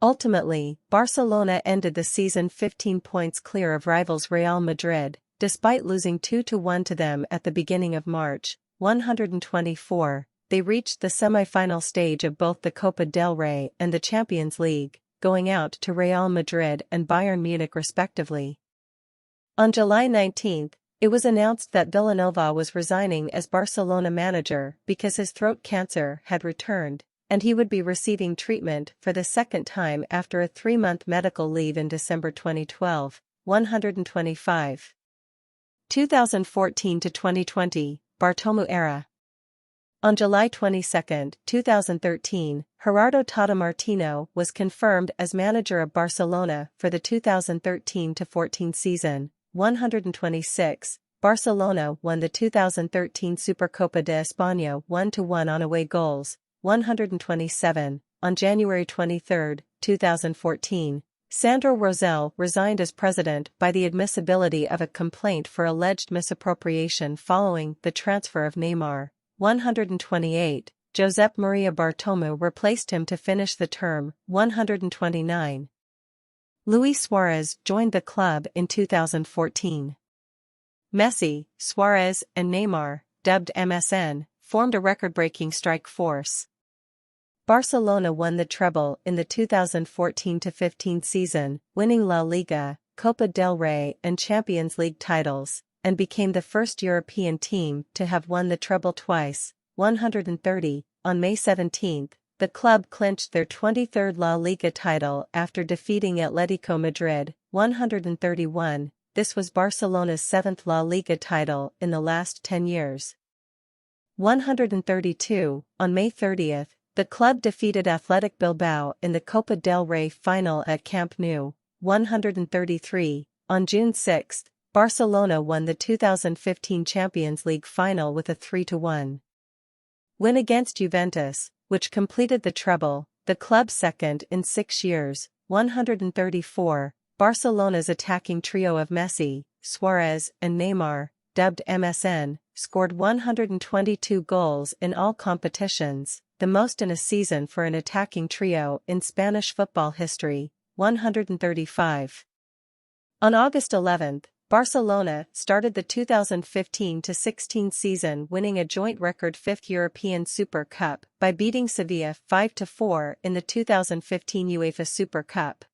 Ultimately, Barcelona ended the season 15 points clear of rivals Real Madrid, despite losing 2-1 to them at the beginning of March, 124. They reached the semi-final stage of both the Copa del Rey and the Champions League, going out to Real Madrid and Bayern Munich respectively. On July 19, it was announced that Vilanova was resigning as Barcelona manager because his throat cancer had returned, and he would be receiving treatment for the 2nd time after a 3-month medical leave in December 2012, 125. 2014-2020, Bartomeu era. On July 22, 2013, Gerardo Tata Martino was confirmed as manager of Barcelona for the 2013-14 season, 126. Barcelona won the 2013 Supercopa de España 1-1 on away goals, 127. On January 23, 2014, Sandro Rosell resigned as president by the admissibility of a complaint for alleged misappropriation following the transfer of Neymar. 128. Josep Maria Bartomeu replaced him to finish the term. 129. Luis Suarez joined the club in 2014. Messi, Suarez, and Neymar, dubbed MSN, formed a record-breaking strike force. Barcelona won the treble in the 2014-15 season, winning La Liga, Copa del Rey and Champions League titles, and became the first European team to have won the treble twice. 130. On May 17, the club clinched their 23rd La Liga title after defeating Atletico Madrid. 131. This was Barcelona's 7th La Liga title in the last 10 years. 132. On May 30, the club defeated Athletic Bilbao in the Copa del Rey final at Camp Nou. 133. On June 6, Barcelona won the 2015 Champions League final with a 3-1 win against Juventus, which completed the treble, the club's second in 6 years. 134. Barcelona's attacking trio of Messi, Suarez, and Neymar, dubbed MSN, scored 122 goals in all competitions, the most in a season for an attacking trio in Spanish football history. 135. On August 11, Barcelona started the 2015-16 season winning a joint record 5th European Super Cup by beating Sevilla 5-4 in the 2015 UEFA Super Cup.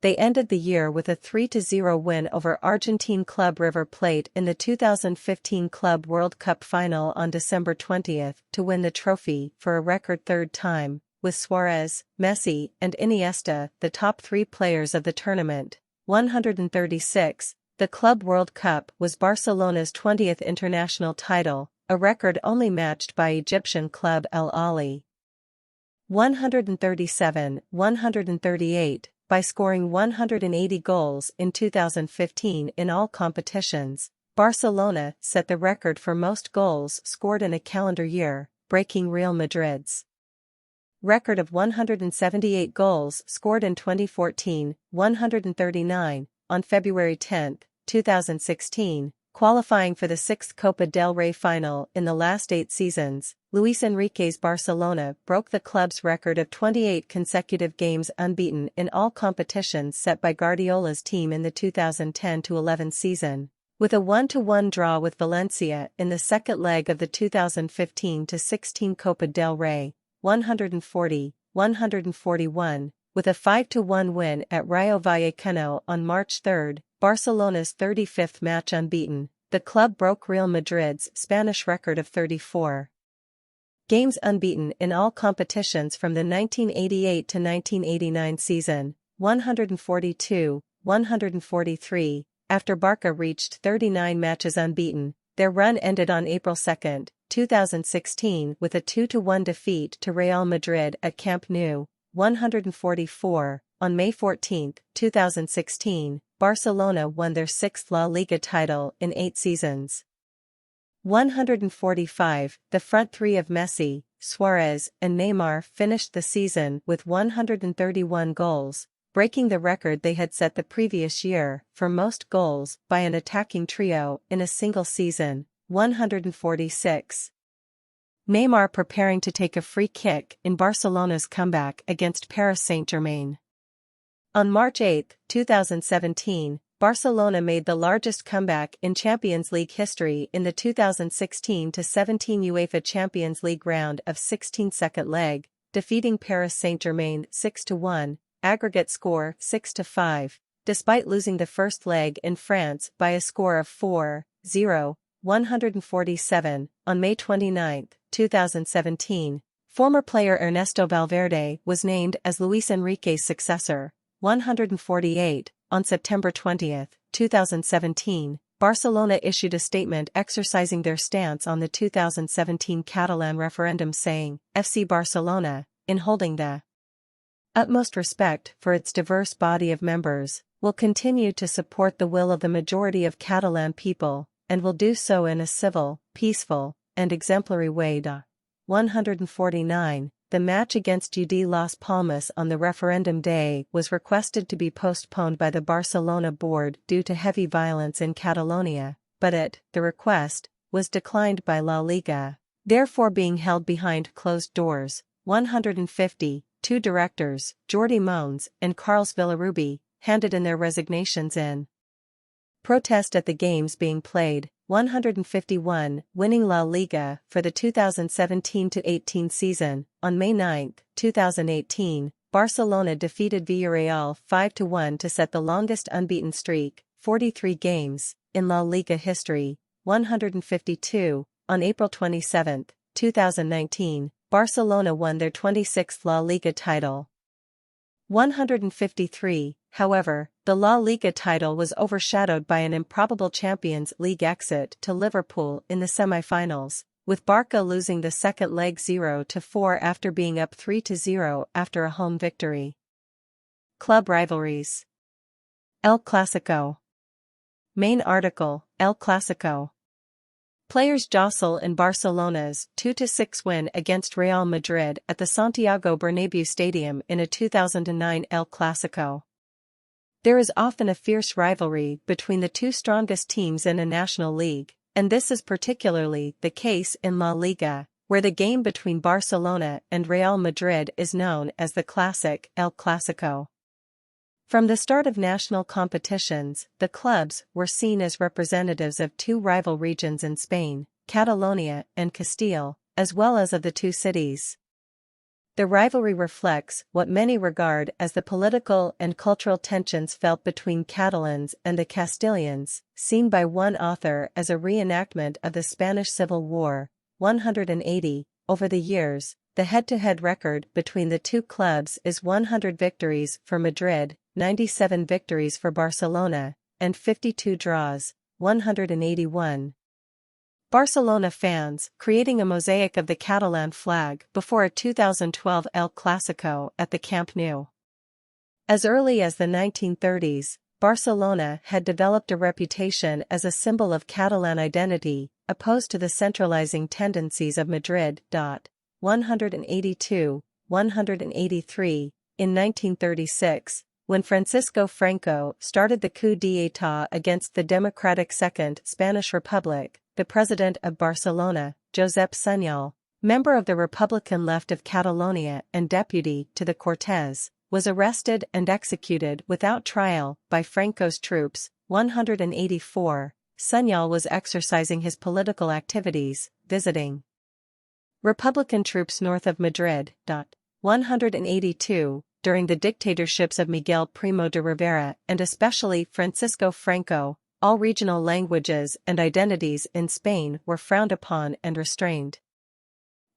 They ended the year with a 3-0 win over Argentine club River Plate in the 2015 Club World Cup final on December 20 to win the trophy for a record third time, with Suarez, Messi, and Iniesta the top 3 players of the tournament. 136. The Club World Cup was Barcelona's 20th international title, a record only matched by Egyptian club Al Ahly. 137. 138. By scoring 180 goals in 2015 in all competitions, Barcelona set the record for most goals scored in a calendar year, breaking Real Madrid's record of 178 goals scored in 2014. 139. On February 10, 2016, qualifying for the 6th Copa del Rey final in the last 8 seasons, Luis Enrique's Barcelona broke the club's record of 28 consecutive games unbeaten in all competitions set by Guardiola's team in the 2010-11 season, with a 1-1 draw with Valencia in the second leg of the 2015-16 Copa del Rey. 140. 141. With a 5-1 win at Rayo Vallecano on March 3, Barcelona's 35th match unbeaten, the club broke Real Madrid's Spanish record of 34 games unbeaten in all competitions from the 1988-1989 season. 142. 143. After Barca reached 39 matches unbeaten, their run ended on April 2, 2016 with a 2-1 defeat to Real Madrid at Camp Nou. 144. On May 14, 2016, Barcelona won their 6th La Liga title in 8 seasons. 145. The front three of Messi, Suarez, and Neymar finished the season with 131 goals, breaking the record they had set the previous year for most goals by an attacking trio in a single season. 146. Neymar preparing to take a free kick in Barcelona's comeback against Paris Saint-Germain. On March 8, 2017, Barcelona made the largest comeback in Champions League history in the 2016-17 UEFA Champions League round of 16 second leg, defeating Paris Saint-Germain 6-1, aggregate score 6-5, despite losing the first leg in France by a score of 4-0. 147. On May 29, 2017, former player Ernesto Valverde was named as Luis Enrique's successor. 148. On September 20, 2017, Barcelona issued a statement exercising their stance on the 2017 Catalan referendum saying, FC Barcelona, in holding the utmost respect for its diverse body of members, will continue to support the will of the majority of Catalan people, and will do so in a civil, peaceful, and exemplary way. 149. the match against UD Las Palmas on the referendum day was requested to be postponed by the Barcelona board due to heavy violence in Catalonia, but the request was declined by La Liga, therefore being held behind closed doors. 152 directors, Jordi Mons and Carles Villarrubi, handed in their resignations in protest at the games being played. 151, winning La Liga for the 2017-18 season. On May 9, 2018, Barcelona defeated Villarreal 5-1 to set the longest unbeaten streak, 43 games, in La Liga history. 152, on April 27, 2019, Barcelona won their 26th La Liga title. 153, however, the La Liga title was overshadowed by an improbable Champions League exit to Liverpool in the semi-finals, with Barca losing the second leg 0-4 after being up 3-0 after a home victory. Club rivalries. El Clásico. Main article, El Clásico. Players jostle in Barcelona's 2-6 win against Real Madrid at the Santiago Bernabéu Stadium in a 2009 El Clásico. There is often a fierce rivalry between the two strongest teams in a national league, and this is particularly the case in La Liga, where the game between Barcelona and Real Madrid is known as the classic El Clásico. From the start of national competitions, the clubs were seen as representatives of two rival regions in Spain, Catalonia and Castile, as well as of the two cities. The rivalry reflects what many regard as the political and cultural tensions felt between Catalans and the Castilians, seen by one author as a reenactment of the Spanish Civil War. 180, over the years, the head-to-head record between the two clubs is 100 victories for Madrid, 97 victories for Barcelona, and 52 draws, 181. Barcelona fans creating a mosaic of the Catalan flag before a 2012 El Clásico at the Camp Nou. As early as the 1930s, Barcelona had developed a reputation as a symbol of Catalan identity, opposed to the centralizing tendencies of Madrid. 182, 183, in 1936, when Francisco Franco started the coup d'état against the democratic Second Spanish Republic, the president of Barcelona, Josep Sunyol, member of the Republican left of Catalonia and deputy to the Cortes, was arrested and executed without trial by Franco's troops. 184, Sunyol was exercising his political activities, visiting Republican troops north of Madrid. 182, during the dictatorships of Miguel Primo de Rivera and especially Francisco Franco, all regional languages and identities in Spain were frowned upon and restrained.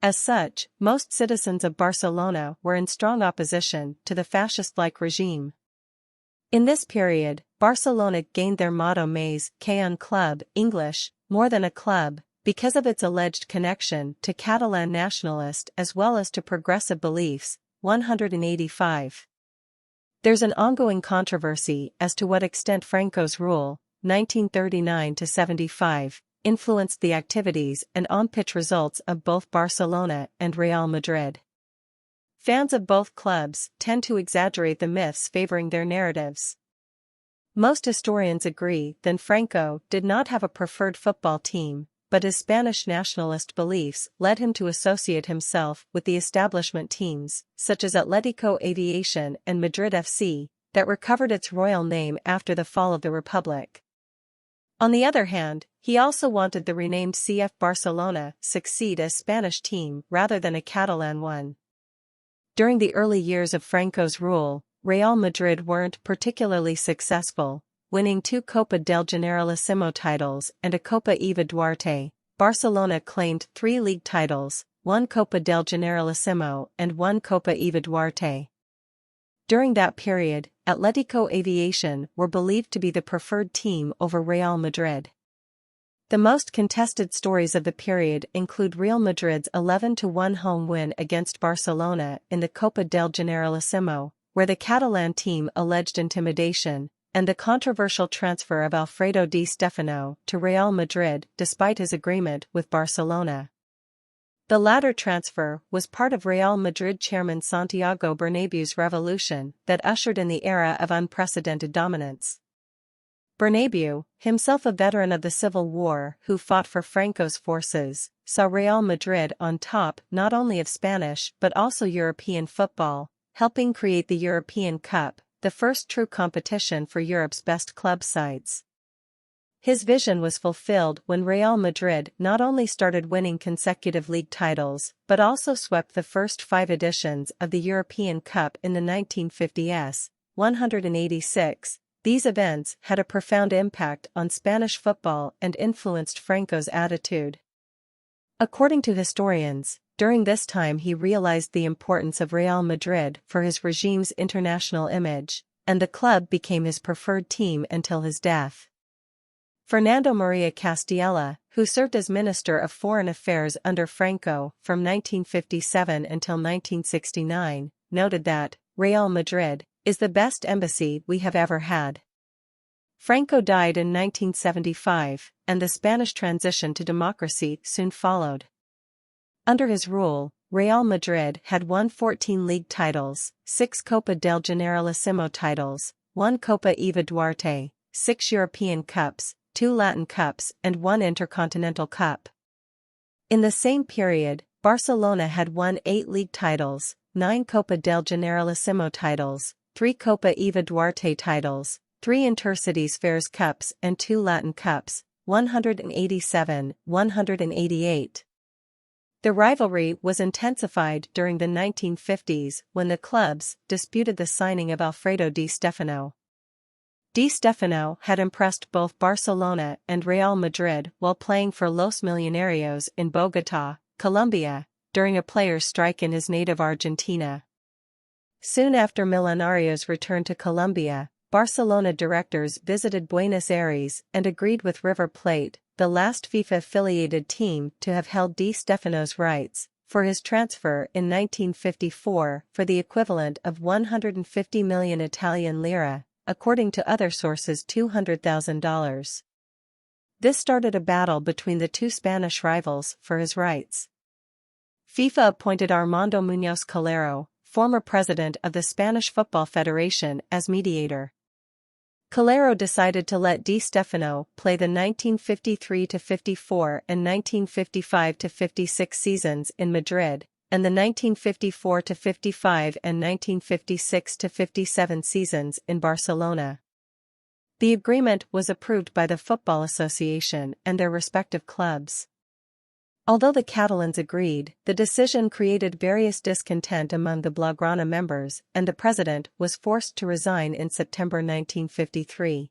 As such, most citizens of Barcelona were in strong opposition to the fascist-like regime. In this period, Barcelona gained their motto Més que un club, English, more than a club, because of its alleged connection to Catalan nationalist as well as to progressive beliefs. 185. There's an ongoing controversy as to what extent Franco's rule, 1939-75, influenced the activities and on-pitch results of both Barcelona and Real Madrid. Fans of both clubs tend to exaggerate the myths favoring their narratives. Most historians agree that Franco did not have a preferred football team, but his Spanish nationalist beliefs led him to associate himself with the establishment teams, such as Atlético Aviación and Madrid FC, that recovered its royal name after the fall of the Republic. On the other hand, he also wanted the renamed CF Barcelona succeed as Spanish team rather than a Catalan one. During the early years of Franco's rule, Real Madrid weren't particularly successful, winning 2 Copa del Generalísimo titles and a Copa Eva Duarte. Barcelona claimed 3 league titles, 1 Copa del Generalísimo and 1 Copa Eva Duarte. During that period, Atlético Aviación were believed to be the preferred team over Real Madrid. The most contested stories of the period include Real Madrid's 11-1 home win against Barcelona in the Copa del Generalísimo, where the Catalan team alleged intimidation, and the controversial transfer of Alfredo Di Stefano to Real Madrid despite his agreement with Barcelona. The latter transfer was part of Real Madrid chairman Santiago Bernabeu's revolution that ushered in the era of unprecedented dominance. Bernabeu, himself a veteran of the Civil War who fought for Franco's forces, saw Real Madrid on top not only of Spanish but also European football, helping create the European Cup, the first true competition for Europe's best club sides. His vision was fulfilled when Real Madrid not only started winning consecutive league titles but also swept the first 5 editions of the European Cup in the 1950s, 186. These events had a profound impact on Spanish football and influenced Franco's attitude. According to historians, during this time he realized the importance of Real Madrid for his regime's international image, and the club became his preferred team until his death. Fernando Maria Castiella, who served as Minister of Foreign Affairs under Franco from 1957 until 1969, noted that Real Madrid is the best embassy we have ever had. Franco died in 1975, and the Spanish transition to democracy soon followed. Under his rule, Real Madrid had won 14 league titles, 6 Copa del Generalissimo titles, 1 Copa Eva Duarte, 6 European Cups, 2 Latin Cups and 1 Intercontinental Cup. In the same period, Barcelona had won 8 league titles, 9 Copa del Generalissimo titles, 3 Copa Eva Duarte titles, 3 Intercities Fairs Cups and 2 Latin Cups, 187, 188. The rivalry was intensified during the 1950s when the clubs disputed the signing of Alfredo Di Stefano. Di Stefano had impressed both Barcelona and Real Madrid while playing for Los Millonarios in Bogotá, Colombia, during a players' strike in his native Argentina. Soon after Millonarios returned to Colombia, Barcelona directors visited Buenos Aires and agreed with River Plate, the last FIFA-affiliated team to have held Di Stefano's rights, for his transfer in 1954 for the equivalent of 150 million Italian lire, according to other sources $200,000. This started a battle between the two Spanish rivals for his rights. FIFA appointed Armando Muñoz Calero, former president of the Spanish Football Federation, as mediator. Calero decided to let Di Stefano play the 1953-54 and 1955-56 seasons in Madrid, and the 1954-55 and 1956-57 seasons in Barcelona. The agreement was approved by the Football Association and their respective clubs. Although the Catalans agreed, the decision created various discontent among the Blaugrana members, and the president was forced to resign in September 1953.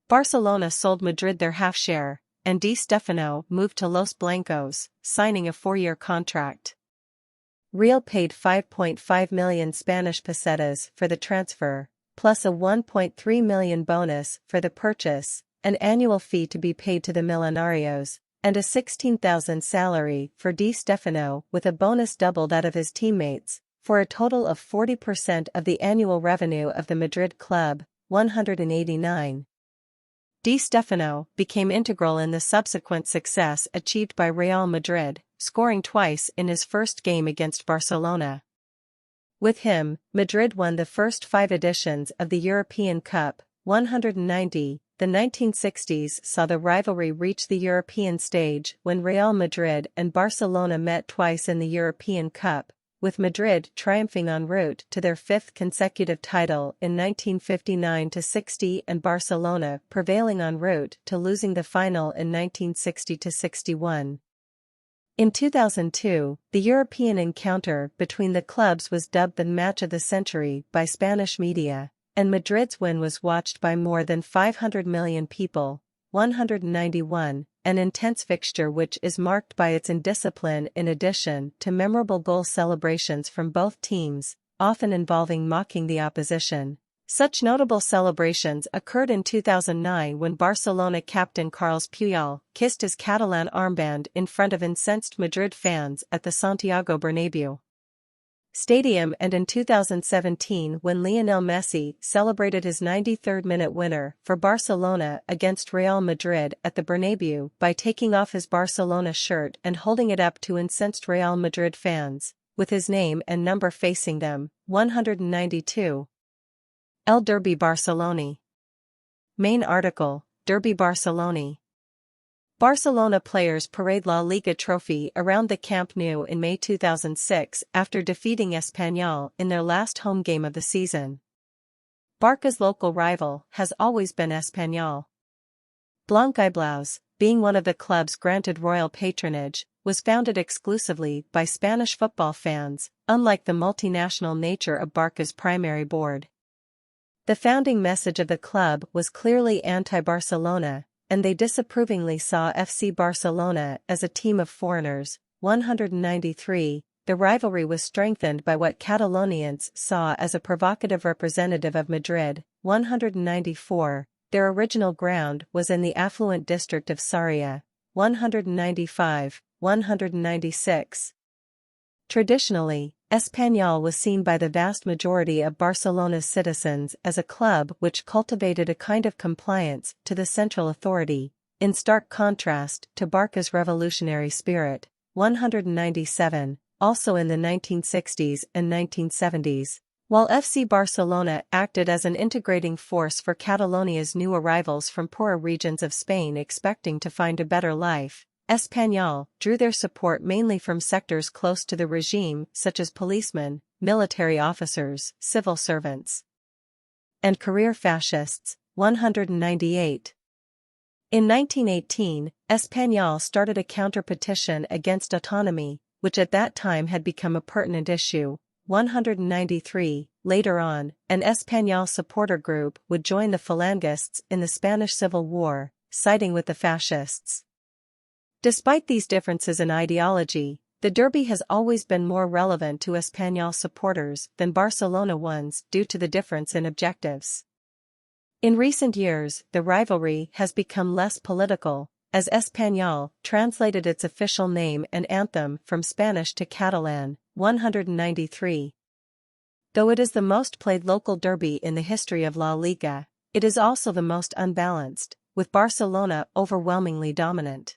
Barcelona sold Madrid their half share, and Di Stefano moved to Los Blancos, signing a 4-year contract. Real paid 5.5 million Spanish pesetas for the transfer, plus a 1.3 million bonus for the purchase, an annual fee to be paid to the Millonarios, and a 16,000 salary for Di Stefano with a bonus double that of his teammates, for a total of 40% of the annual revenue of the Madrid club, 189. Di Stefano became integral in the subsequent success achieved by Real Madrid, scoring twice in his first game against Barcelona. With him, Madrid won the first 5 editions of the European Cup, 190. The 1960s saw the rivalry reach the European stage when Real Madrid and Barcelona met twice in the European Cup, with Madrid triumphing en route to their 5th consecutive title in 1959-60 and Barcelona prevailing en route to losing the final in 1960-61. In 2002, the European encounter between the clubs was dubbed the Match of the Century by Spanish media, and Madrid's win was watched by more than 500 million people, 191, an intense fixture which is marked by its indiscipline in addition to memorable goal celebrations from both teams, often involving mocking the opposition. Such notable celebrations occurred in 2009 when Barcelona captain Carles Puyol kissed his Catalan armband in front of incensed Madrid fans at the Santiago Bernabeu. Stadium and in 2017 when Lionel Messi celebrated his 93rd minute winner for Barcelona against Real Madrid at the Bernabeu by taking off his Barcelona shirt and holding it up to incensed Real Madrid fans, with his name and number facing them, 192. El Derbi Barcelona. Main article, Derbi Barcelona. Barcelona players parade La Liga trophy around the Camp Nou in May 2006 after defeating Espanyol in their last home game of the season. Barca's local rival has always been Espanyol. Blanquiblaus, being one of the clubs granted royal patronage, was founded exclusively by Spanish football fans, unlike the multinational nature of Barca's primary board. The founding message of the club was clearly anti-Barcelona, and they disapprovingly saw FC Barcelona as a team of foreigners. 193. The rivalry was strengthened by what Catalonians saw as a provocative representative of Madrid. 194. Their original ground was in the affluent district of Sarria. 195. 196. Traditionally, Espanyol was seen by the vast majority of Barcelona's citizens as a club which cultivated a kind of compliance to the central authority, in stark contrast to Barca's revolutionary spirit. 197, also in the 1960s and 1970s. While FC Barcelona acted as an integrating force for Catalonia's new arrivals from poorer regions of Spain expecting to find a better life, Espanyol drew their support mainly from sectors close to the regime such as policemen, military officers, civil servants, and career fascists. 198. In 1918, Espanyol started a counter-petition against autonomy, which at that time had become a pertinent issue. 193. Later on, an Espanyol supporter group would join the Falangists in the Spanish Civil War, siding with the fascists. Despite these differences in ideology, the derby has always been more relevant to Espanyol supporters than Barcelona ones due to the difference in objectives. In recent years, the rivalry has become less political, as Espanyol translated its official name and anthem from Spanish to Catalan. 193. Though it is the most played local derby in the history of La Liga, it is also the most unbalanced, with Barcelona overwhelmingly dominant.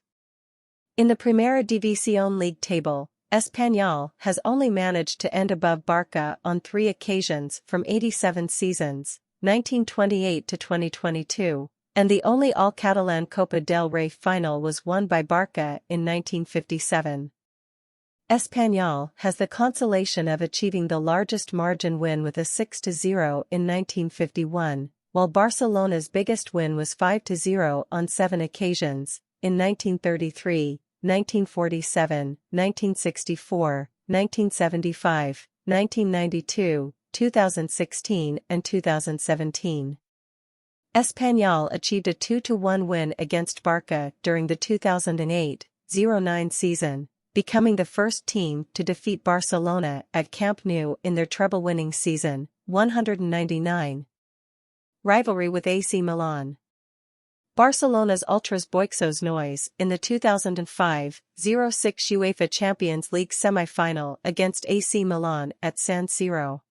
In the Primera División league table, Espanyol has only managed to end above Barca on 3 occasions from 87 seasons, 1928 to 2022, and the only all-Catalan Copa del Rey final was won by Barca in 1957. Espanyol has the consolation of achieving the largest margin win with a 6-0 in 1951, while Barcelona's biggest win was 5-0 on 7 occasions, in 1933, 1947, 1964, 1975, 1992, 2016 and 2017. Espanyol achieved a 2-1 win against Barca during the 2008-09 season, becoming the first team to defeat Barcelona at Camp Nou in their treble-winning season. 199. Rivalry with AC Milan. Barcelona's ultras boixos noise in the 2005-06 UEFA Champions League semi-final against AC Milan at San Siro.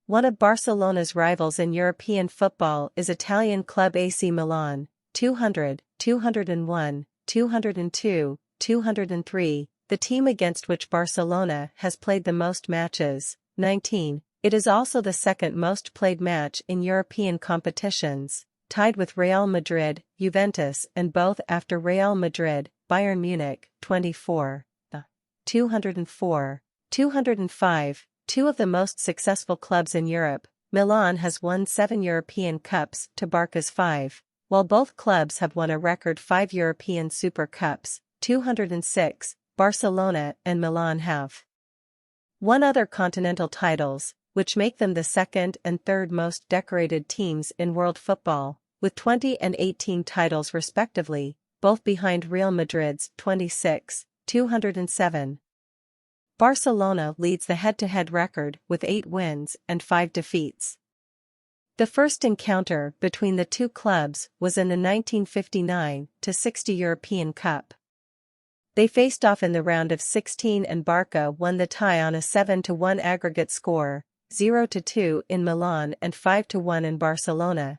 One of Barcelona's rivals in European football is Italian club AC Milan. 200, 201, 202, 203, the team against which Barcelona has played the most matches. 19. It is also the second most played match in European competitions, tied with Real Madrid, Juventus and both after Real Madrid, Bayern Munich. 24. 204. 205. Two of the most successful clubs in Europe, Milan has won 7 European Cups to Barca's 5, while both clubs have won a record 5 European Super Cups. 206. Barcelona and Milan have won other continental titles, which make them the second and third most decorated teams in world football, with 20 and 18 titles respectively, both behind Real Madrid's 26, 207. Barcelona leads the head-to-head record with 8 wins and 5 defeats. The first encounter between the two clubs was in the 1959-60 European Cup. They faced off in the round of 16 and Barca won the tie on a 7-1 aggregate score, 0-2 in Milan and 5-1 in Barcelona,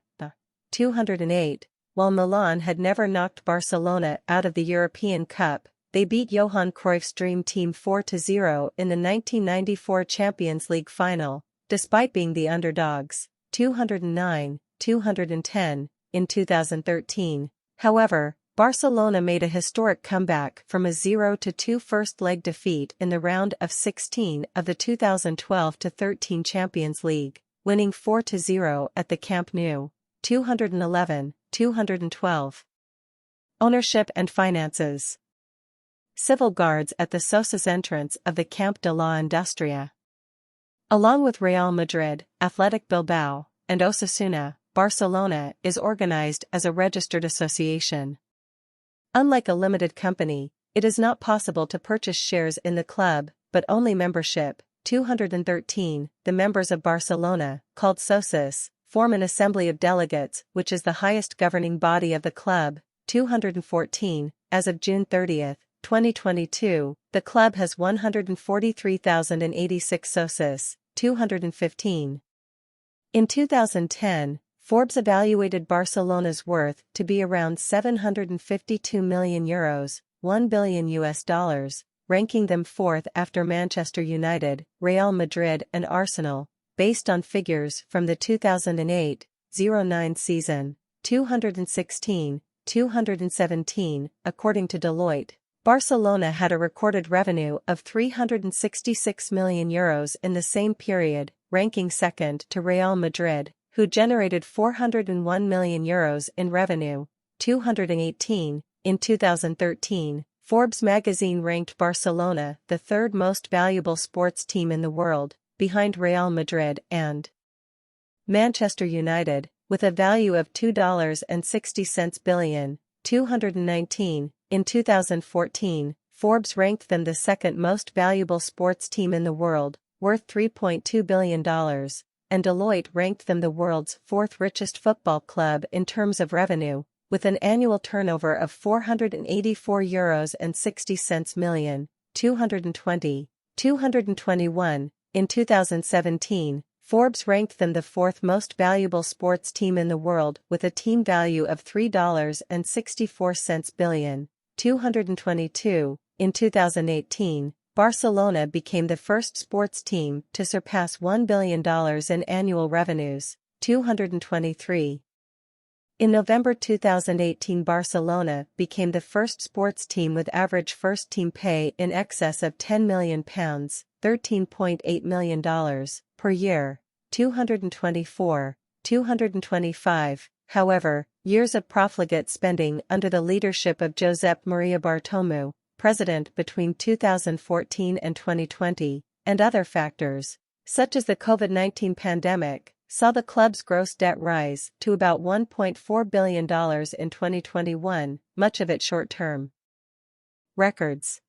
208. While Milan had never knocked Barcelona out of the European Cup, they beat Johan Cruyff's dream team 4-0 in the 1994 Champions League final, despite being the underdogs, 209, 210, in 2013. However, Barcelona made a historic comeback from a 0-2 first-leg defeat in the round of 16 of the 2012-13 Champions League, winning 4-0 at the Camp Nou, 211, 212. Ownership and finances. Civil guards at the Sosa's entrance of the Camp de la Industria. Along with Real Madrid, Athletic Bilbao, and Osasuna, Barcelona is organized as a registered association. Unlike a limited company, it is not possible to purchase shares in the club, but only membership. 213. The members of Barcelona, called Socios, form an assembly of delegates, which is the highest governing body of the club. 214. As of June 30, 2022, the club has 143,086 socios. 215. In 2010, Forbes evaluated Barcelona's worth to be around €752 million, $1 billion, ranking them fourth after Manchester United, Real Madrid and Arsenal, based on figures from the 2008-09 season. 216, 217, according to Deloitte. Barcelona had a recorded revenue of €366 million in the same period, ranking second to Real Madrid, who generated €401 million in revenue. 218. In 2013, Forbes magazine ranked Barcelona the third most valuable sports team in the world, behind Real Madrid and Manchester United, with a value of $2.60 billion. 219. In 2014, Forbes ranked them the second most valuable sports team in the world, worth $3.2 billion, and Deloitte ranked them the world's fourth richest football club in terms of revenue, with an annual turnover of €484.60 million. 220. 221. In 2017, Forbes ranked them the fourth most valuable sports team in the world with a team value of $3.64 billion. 222. In 2018, Barcelona became the first sports team to surpass $1 billion in annual revenues. 223. In November 2018, Barcelona became the first sports team with average first-team pay in excess of £10 million, $13.8 million, per year. 224. 225. However, years of profligate spending under the leadership of Josep Maria Bartomeu, president between 2014 and 2020, and other factors, such as the COVID-19 pandemic, saw the club's gross debt rise to about $1.4 billion in 2021, much of it short-term. Records.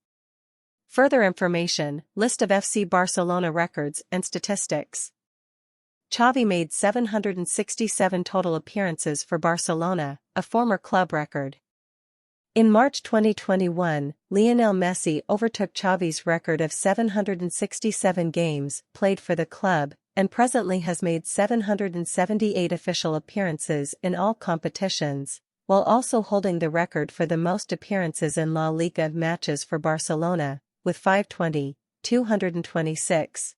Further information, list of FC Barcelona records and statistics. Xavi made 767 total appearances for Barcelona, a former club record. In March 2021, Lionel Messi overtook Xavi's record of 767 games played for the club, and presently has made 778 official appearances in all competitions, while also holding the record for the most appearances in La Liga matches for Barcelona, with 520, 226.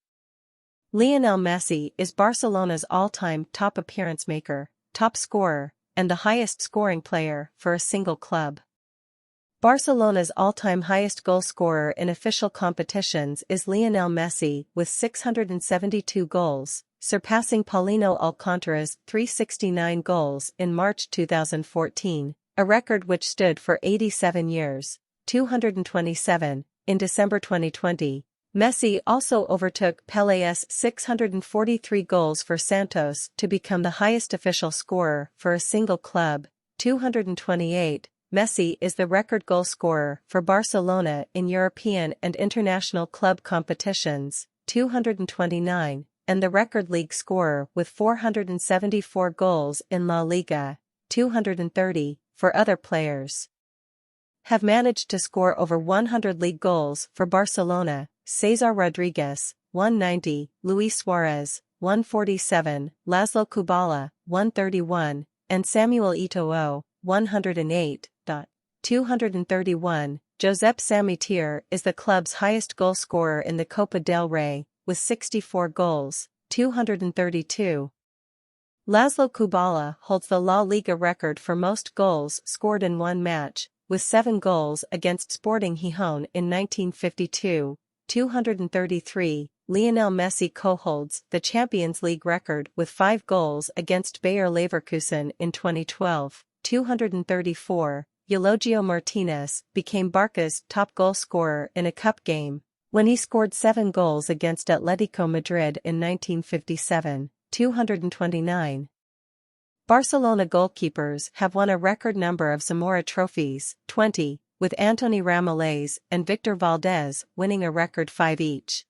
Lionel Messi is Barcelona's all-time top appearance maker, top scorer, and the highest scoring player for a single club. Barcelona's all-time highest goal scorer in official competitions is Lionel Messi with 672 goals, surpassing Paulino Alcántara's 369 goals in March 2014, a record which stood for 87 years, 227, in December 2020. Messi also overtook Pelé's 643 goals for Santos to become the highest official scorer for a single club, 228. Messi is the record goal scorer for Barcelona in European and international club competitions, 229, and the record league scorer with 474 goals in La Liga, 230, for other players. have managed to score over 100 league goals for Barcelona: Cesar Rodriguez, 190, Luis Suarez, 147, Laszlo Kubala, 131, and Samuel Eto'o, 108. 231, Josep Samitier is the club's highest goal scorer in the Copa del Rey, with 64 goals, 232. Laszlo Kubala holds the La Liga record for most goals scored in one match, with 7 goals against Sporting Gijón in 1952, 233. Lionel Messi co-holds the Champions League record with 5 goals against Bayer Leverkusen in 2012, 234. Eulogio Martinez became Barca's top goal scorer in a cup game, when he scored 7 goals against Atletico Madrid in 1957, 229. Barcelona goalkeepers have won a record number of Zamora trophies, 20, with Antoni Ramallés and Victor Valdés winning a record 5 each.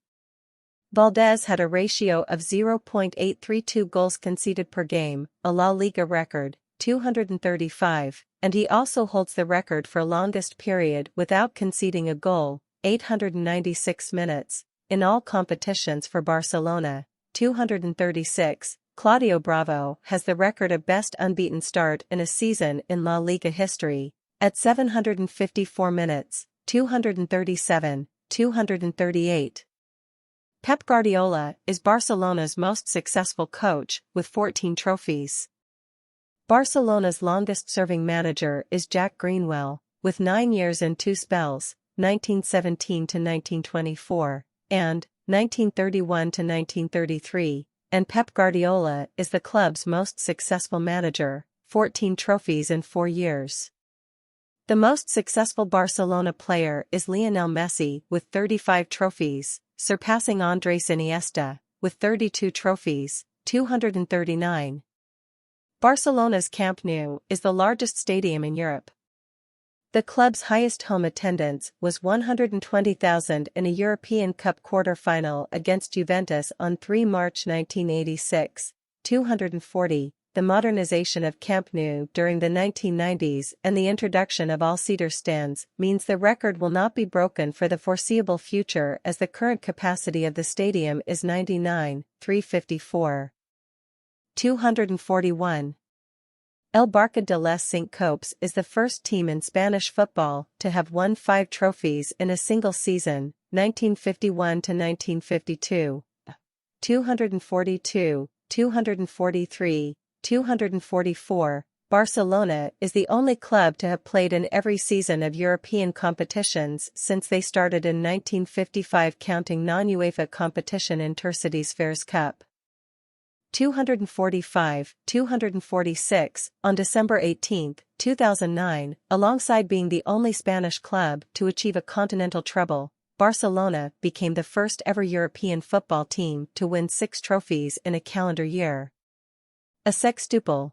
Valdés had a ratio of 0.832 goals conceded per game, a La Liga record, 235, and he also holds the record for longest period without conceding a goal, 896 minutes, in all competitions for Barcelona, 236. Claudio Bravo has the record of best unbeaten start in a season in La Liga history, at 754 minutes, 237, 238. Pep Guardiola is Barcelona's most successful coach, with 14 trophies. Barcelona's longest-serving manager is Jack Greenwell, with 9 years and 2 spells, 1917 to 1924, and 1931 to 1933, and Pep Guardiola is the club's most successful manager, 14 trophies in 4 years. The most successful Barcelona player is Lionel Messi with 35 trophies, surpassing Andres Iniesta, with 32 trophies, 239. Barcelona's Camp Nou is the largest stadium in Europe. The club's highest home attendance was 120,000 in a European Cup quarter-final against Juventus on 3 March 1986, 240. The modernization of Camp Nou during the 1990s and the introduction of all-seater stands means the record will not be broken for the foreseeable future, as the current capacity of the stadium is 99,354. 241. El Barca de les Cinc Copes is the first team in Spanish football to have won 5 trophies in a single season, 1951 to 1952. 242, 243, 244. Barcelona is the only club to have played in every season of European competitions since they started in 1955, counting non-UEFA competition Intercities Fairs Cup. 245, 246, on December 18, 2009, alongside being the only Spanish club to achieve a continental treble, Barcelona became the first ever European football team to win 6 trophies in a calendar year. A sextuple.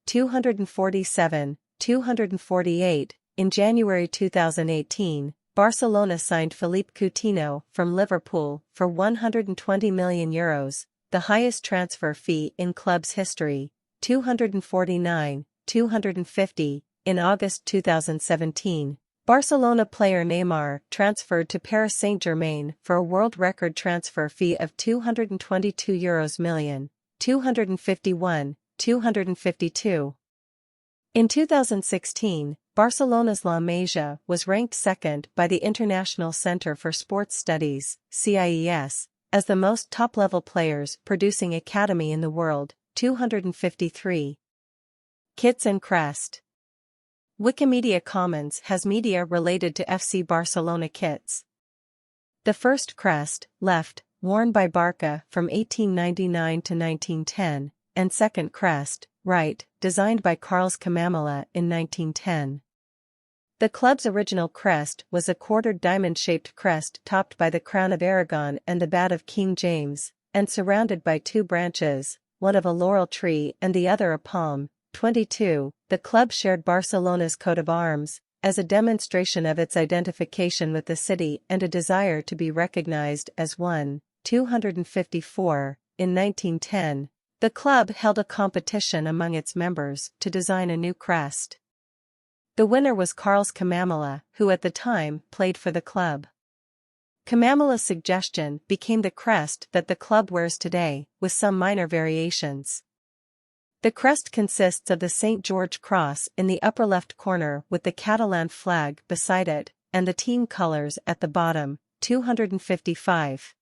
247, 248, in January 2018, Barcelona signed Philippe Coutinho from Liverpool for €120 million, the highest transfer fee in club's history. 249, 250, in August 2017, Barcelona player Neymar transferred to Paris Saint-Germain for a world record transfer fee of €222 million, 251, 252. In 2016, Barcelona's La Masia was ranked second by the International Center for Sports Studies, CIES, as the most top-level players producing academy in the world, 253. Kits and crest. Wikimedia Commons has media related to FC Barcelona kits. The first crest, left, worn by Barca from 1899 to 1910, and second crest, right, designed by Carles Camamela in 1910. The club's original crest was a quartered diamond-shaped crest topped by the crown of Aragon and the bat of King James, and surrounded by 2 branches, one of a laurel tree and the other a palm. 22. The club shared Barcelona's coat of arms, as a demonstration of its identification with the city and a desire to be recognized as one. 254. In 1910, the club held a competition among its members to design a new crest. The winner was Carlos Camamela, who at the time played for the club. Camamela's suggestion became the crest that the club wears today, with some minor variations. The crest consists of the St. George cross in the upper left corner with the Catalan flag beside it, and the team colors at the bottom, 255.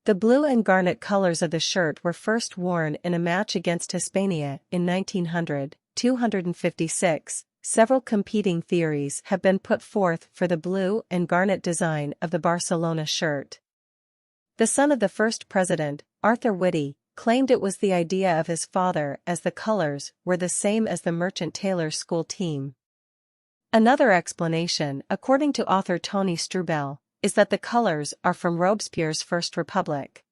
The blue and garnet colors of the shirt were first worn in a match against Hispania in 1900, 256. Several competing theories have been put forth for the blue and garnet design of the Barcelona shirt. The son of the first president, Arthur Whitty, claimed it was the idea of his father as the colors were the same as the Merchant Taylors' school team. Another explanation, according to author Tony Strubel, is that the colors are from Robespierre's First Republic.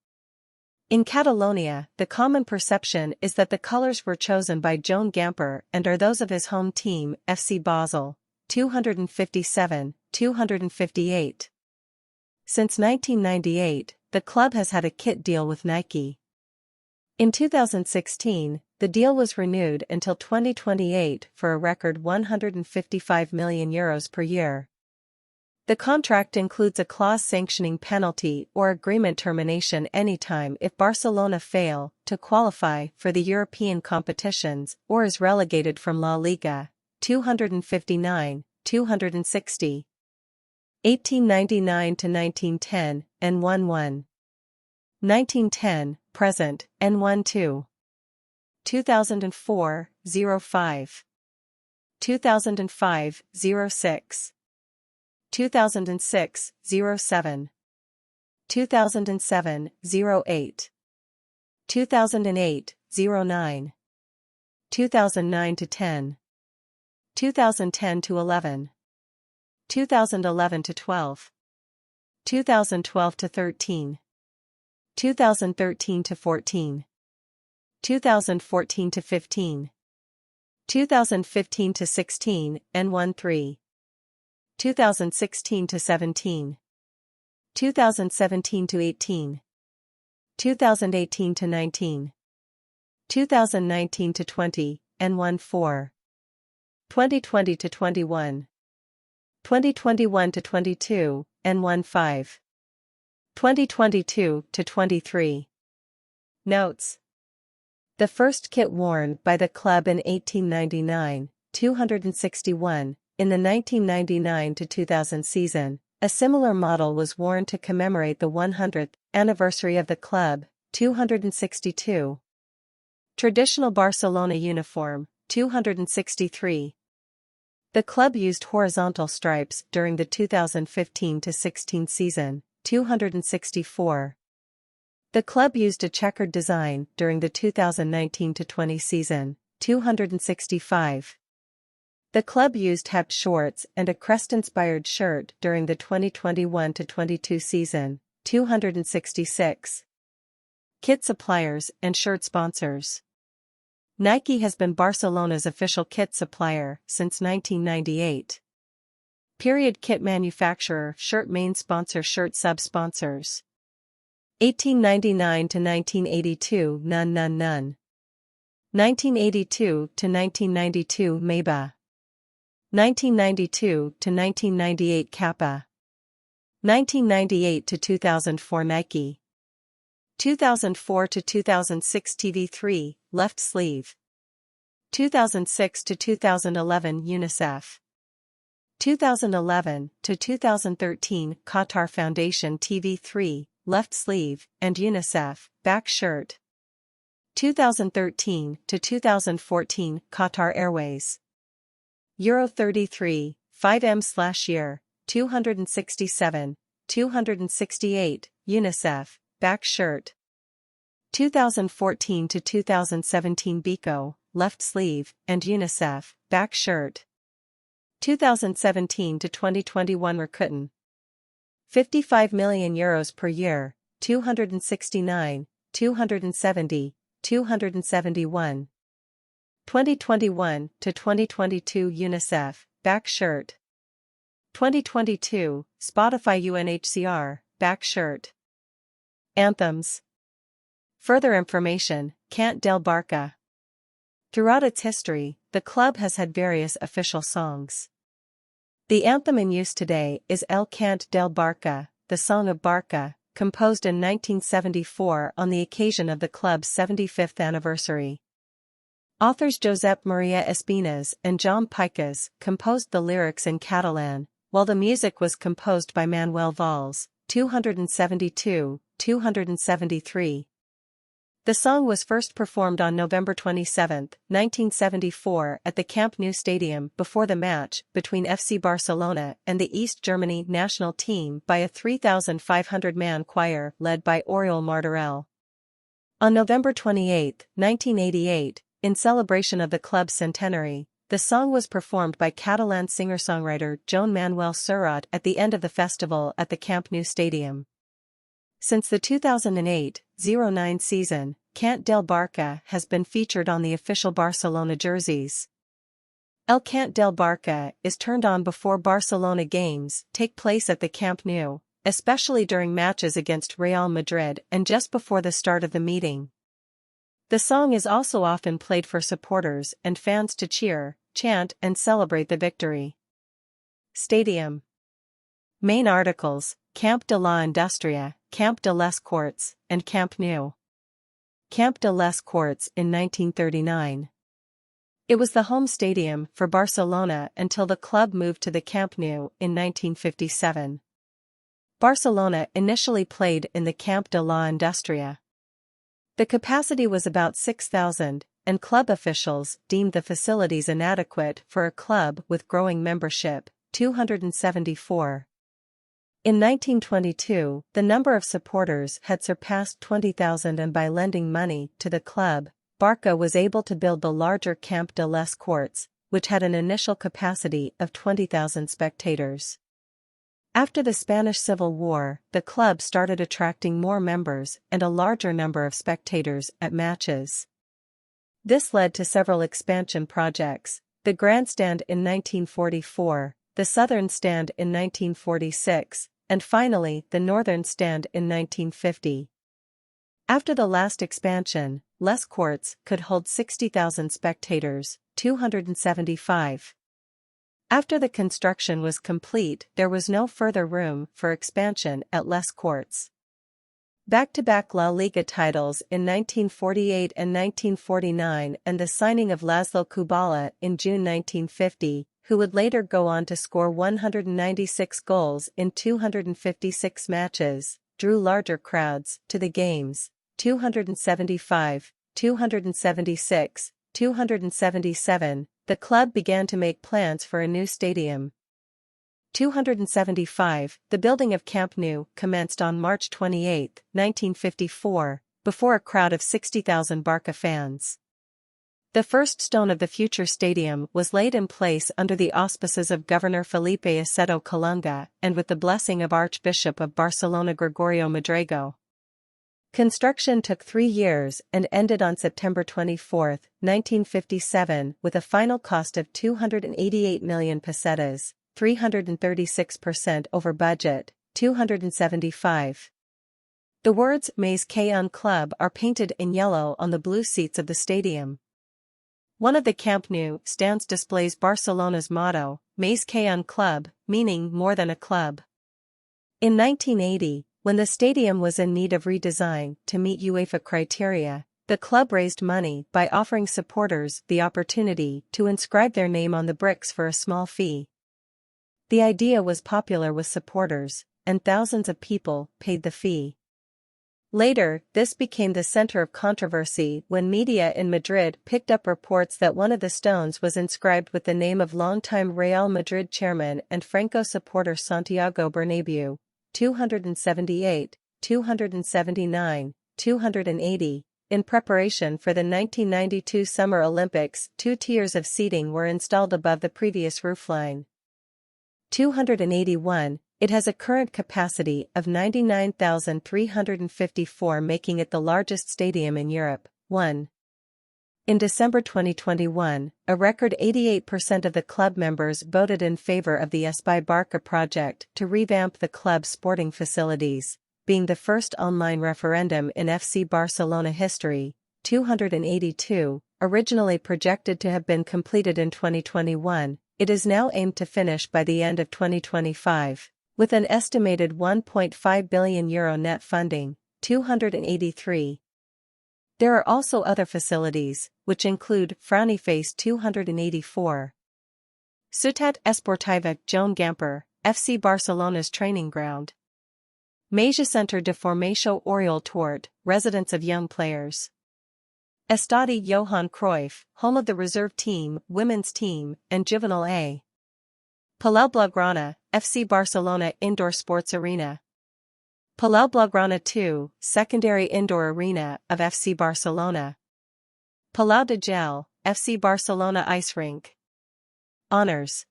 In Catalonia, the common perception is that the colors were chosen by Joan Gamper and are those of his home team, FC Basel, 257, 258. Since 1998, the club has had a kit deal with Nike. In 2016, the deal was renewed until 2028 for a record €155 million per year. The contract includes a clause sanctioning penalty or agreement termination anytime if Barcelona fail to qualify for the European competitions or is relegated from La Liga, 259, 260. 1899 to 1910, N11. 1910, present, N12. 2004, 05. 2005, 06. 2006, 07. 2007, 08. 2008, 09. 2009 to 10. 2010 to 11. 2011 to 12. 2012 to 13. 2013 to 14. 2014 to 15. 2015 to 16, N13. 2016 to 17. 2017 to 18. 2018 to 19. 2019 to 20, N14. 2020 to 21. 2021 to 22, N15. 2022 to 23. Notes. The first kit worn by the club in 1899, 261, in the 1999 to 2000 season, a similar model was worn to commemorate the 100th anniversary of the club, 262. Traditional Barcelona uniform, 263. The club used horizontal stripes during the 2015-16 season, 264. The club used a checkered design during the 2019-20 season, 265. The club used Hebt shorts and a crest-inspired shirt during the 2021-22 season, 266. Kit suppliers and shirt sponsors. Nike has been Barcelona's official kit supplier since 1998. Period kit manufacturer, shirt main sponsor, shirt sub-sponsors. 1899 to 1982, none. 1982 to 1992, Meba. 1992 to 1998, Kappa. 1998 to 2004, Nike. 2004 to 2006, TV3, left sleeve. 2006 to 2011, UNICEF. 2011 to 2013, Qatar Foundation, TV3, left sleeve, and UNICEF, back shirt. 2013 to 2014, Qatar Airways. Euro 33, 5M/year, 267, 268, UNICEF, back shirt. 2014 to 2017, Biko, left sleeve, and UNICEF, back shirt. 2017 to 2021, Rakuten. €55 million per year, 269, 270, 271. 2021 to 2022, UNICEF, back shirt. 2022, Spotify UNHCR, back shirt. Anthems. Further information, Cant del Barca. Throughout its history, the club has had various official songs. The anthem in use today is El Cant del Barca, the Song of Barca, composed in 1974 on the occasion of the club's 75th anniversary. Authors Josep Maria Espinas and Jaume Picas composed the lyrics in Catalan, while the music was composed by Manuel Valls, 272-273. The song was first performed on November 27, 1974 at the Camp Nou Stadium before the match between FC Barcelona and the East Germany national team by a 3,500-man choir led by Oriol Martorell. On November 28, 1988, in celebration of the club's centenary, the song was performed by Catalan singer-songwriter Joan Manuel Serrat at the end of the festival at the Camp Nou Stadium. Since the 2008-09 season, Cant del Barca has been featured on the official Barcelona jerseys. El Cant del Barca is turned on before Barcelona games take place at the Camp Nou, especially during matches against Real Madrid and just before the start of the meeting. The song is also often played for supporters and fans to cheer, chant and celebrate the victory. Stadium. Main articles: Camp de la Industria, Camp de les Corts, and Camp Nou. Camp de les Corts in 1939. It was the home stadium for Barcelona until the club moved to the Camp Nou in 1957. Barcelona initially played in the Camp de la Industria. The capacity was about 6,000, and club officials deemed the facilities inadequate for a club with growing membership, 274. In 1922, the number of supporters had surpassed 20,000, and by lending money to the club, Barca was able to build the larger Camp de les Corts, which had an initial capacity of 20,000 spectators. After the Spanish Civil War, the club started attracting more members and a larger number of spectators at matches. This led to several expansion projects: the Grandstand in 1944, the Southern Stand in 1946, and finally the Northern Stand in 1950. After the last expansion, Les Corts could hold 60,000 spectators, 275. After the construction was complete, there was no further room for expansion at Les Corts. Back-to-back La Liga titles in 1948 and 1949 and the signing of Laszlo Kubala in June 1950, who would later go on to score 196 goals in 256 matches, drew larger crowds to the games. 275, 276, 277, the club began to make plans for a new stadium. 275, the building of Camp Nou commenced on March 28, 1954, before a crowd of 60,000 Barca fans. The first stone of the future stadium was laid in place under the auspices of Governor Felipe Aceto Colunga and with the blessing of Archbishop of Barcelona Gregorio Madrigo. Construction took 3 years and ended on September 24, 1957 with a final cost of 288 million pesetas, 336% over budget, 275. The words Mais qu'un club are painted in yellow on the blue seats of the stadium. One of the Camp Nou stands displays Barcelona's motto, Mais qu'un club, meaning more than a club. In 1980, when the stadium was in need of redesign to meet UEFA criteria, the club raised money by offering supporters the opportunity to inscribe their name on the bricks for a small fee. The idea was popular with supporters, and thousands of people paid the fee. Later, this became the center of controversy when media in Madrid picked up reports that one of the stones was inscribed with the name of longtime Real Madrid chairman and Franco supporter Santiago Bernabeu. 278, 279, 280. In preparation for the 1992 Summer Olympics, 2 tiers of seating were installed above the previous roofline. 281. It has a current capacity of 99,354, making it the largest stadium in Europe. 1. In December 2021, a record 88% of the club members voted in favor of the FC Barca project to revamp the club's sporting facilities, being the first online referendum in FC Barcelona history. 282. originally projected to have been completed in 2021, it is now aimed to finish by the end of 2025, with an estimated €1.5 billion net funding, 283. There are also other facilities, which include Frauenfest 284. Ciutat Esportiva Joan Gamper, FC Barcelona's training ground. Major Centre de Formation Oriol Tort, residence of young players. Estadi Johan Cruyff, home of the reserve team, women's team, and juvenile A. Palau Blaugrana, FC Barcelona Indoor Sports Arena. Palau Blaugrana 2, secondary indoor arena of FC Barcelona. Palau de Gel, FC Barcelona ice rink. Honors.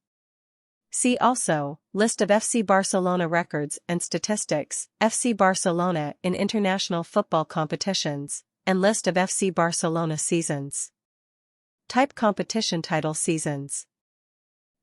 See also, List of FC Barcelona records and statistics, FC Barcelona in international football competitions, and list of FC Barcelona seasons. Type competition title seasons.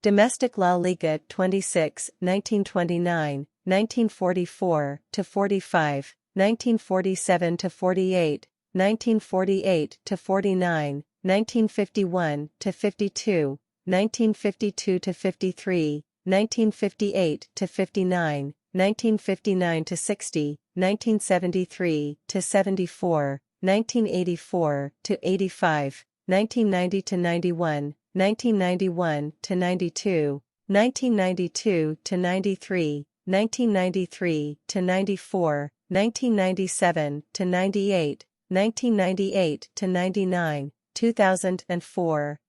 Domestic La Liga 26, 1929, 1944 to 45, 1947 to 48, 1948 to 49, 1951 to 52, 1952 to 53, 1958 to 59, 1959 to 60, 1973 to 74, 1984 to 85, 1990 to 91, 1991 to 92, 1992 to 93, 1993 to 94, 1997 to 98, 1998 to 99, 2004,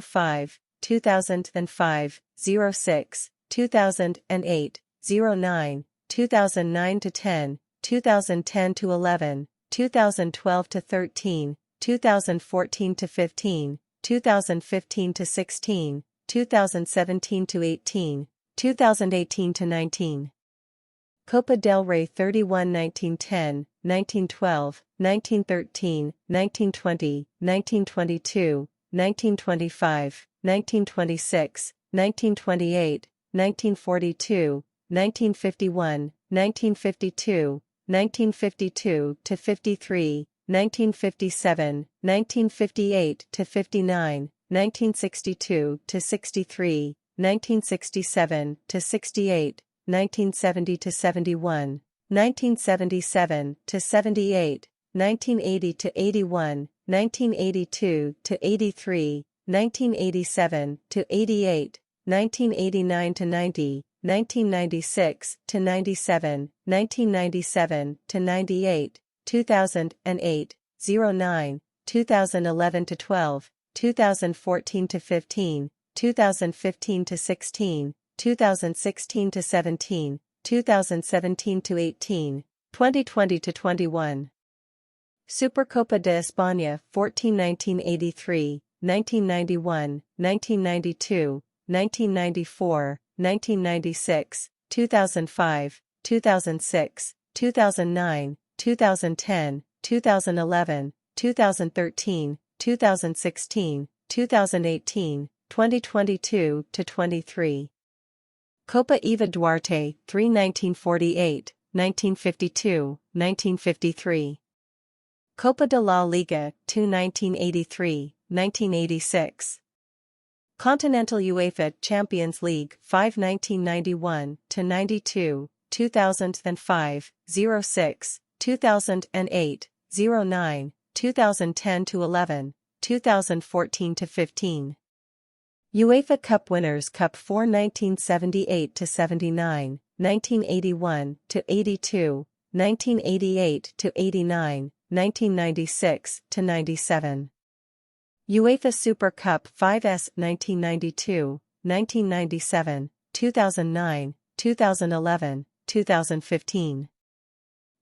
05, 2005, 06, 2008, 09, 2009 to 10, 2010 to 11, 2012 to 13, 2014 to 15, 2015 to 16, 2017 to 18, 2018 to 19. Copa del Rey 31 1910, 1912, 1913, 1920, 1922, 1925, 1926, 1928, 1942, 1951, 1952, 1952 to 53, 1957, 1958 to 59, 1962 to 63, 1967 to 68, 1970 to 71, 1977 to 78, 1980 to 81, 1982 to 83, 1987 to 88, 1989 to 90, 1996 to 97, 1997 to 98, 2008, 09, 2011 to 12, 2014 to 15, 2015 to 16, 2016 to 17, 2017 to 18, 2020 to 21. Supercopa de España 14 1983, 1991, 1992, 1994, 1996, 2005, 2006, 2009, 2010, 2011, 2013, 2016, 2018, 2022 to 23. Copa Eva Duarte 3 1948, 1952, 1953. Copa de la Liga 2 1983, 1986. Continental UEFA Champions League 5 1991 to 92, 2005, 06, 2008, 09, 2010 to 11, 2014 to 15. UEFA Cup Winners' Cup 4 1978 to 79, 1981 to 82, 1988 to 89, 1996 to 97. UEFA Super Cup 5S 1992, 1997, 2009, 2011, 2015.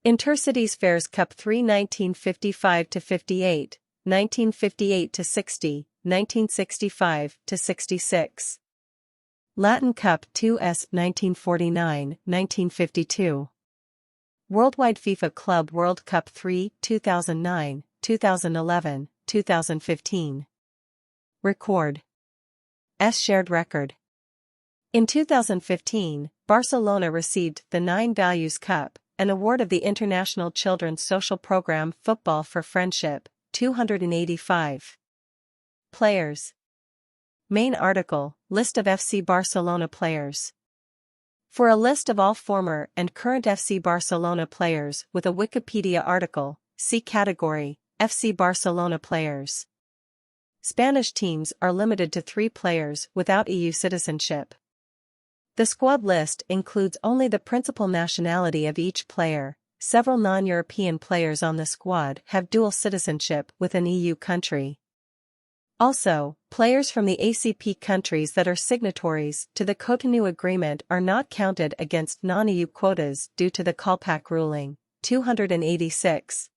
Intercities Fairs Cup 3 1955 to 58, 1958 to 60, 1965 to 66. Latin Cup 2S 1949, 1952. Worldwide FIFA Club World Cup 3 2009, 2011, 2015. Record. S shared record. In 2015, Barcelona received the Nine Values Cup, an award of the International Children's Social Program Football for Friendship, 285. Players. Main article, List of FC Barcelona players. For a list of all former and current FC Barcelona players with a Wikipedia article, see category, FC Barcelona players. Spanish teams are limited to 3 players without EU citizenship. The squad list includes only the principal nationality of each player. Several non-European players on the squad have dual citizenship with an EU country. Also, players from the ACP countries that are signatories to the Cotonou Agreement are not counted against non-EU quotas due to the Kolpak ruling. 286.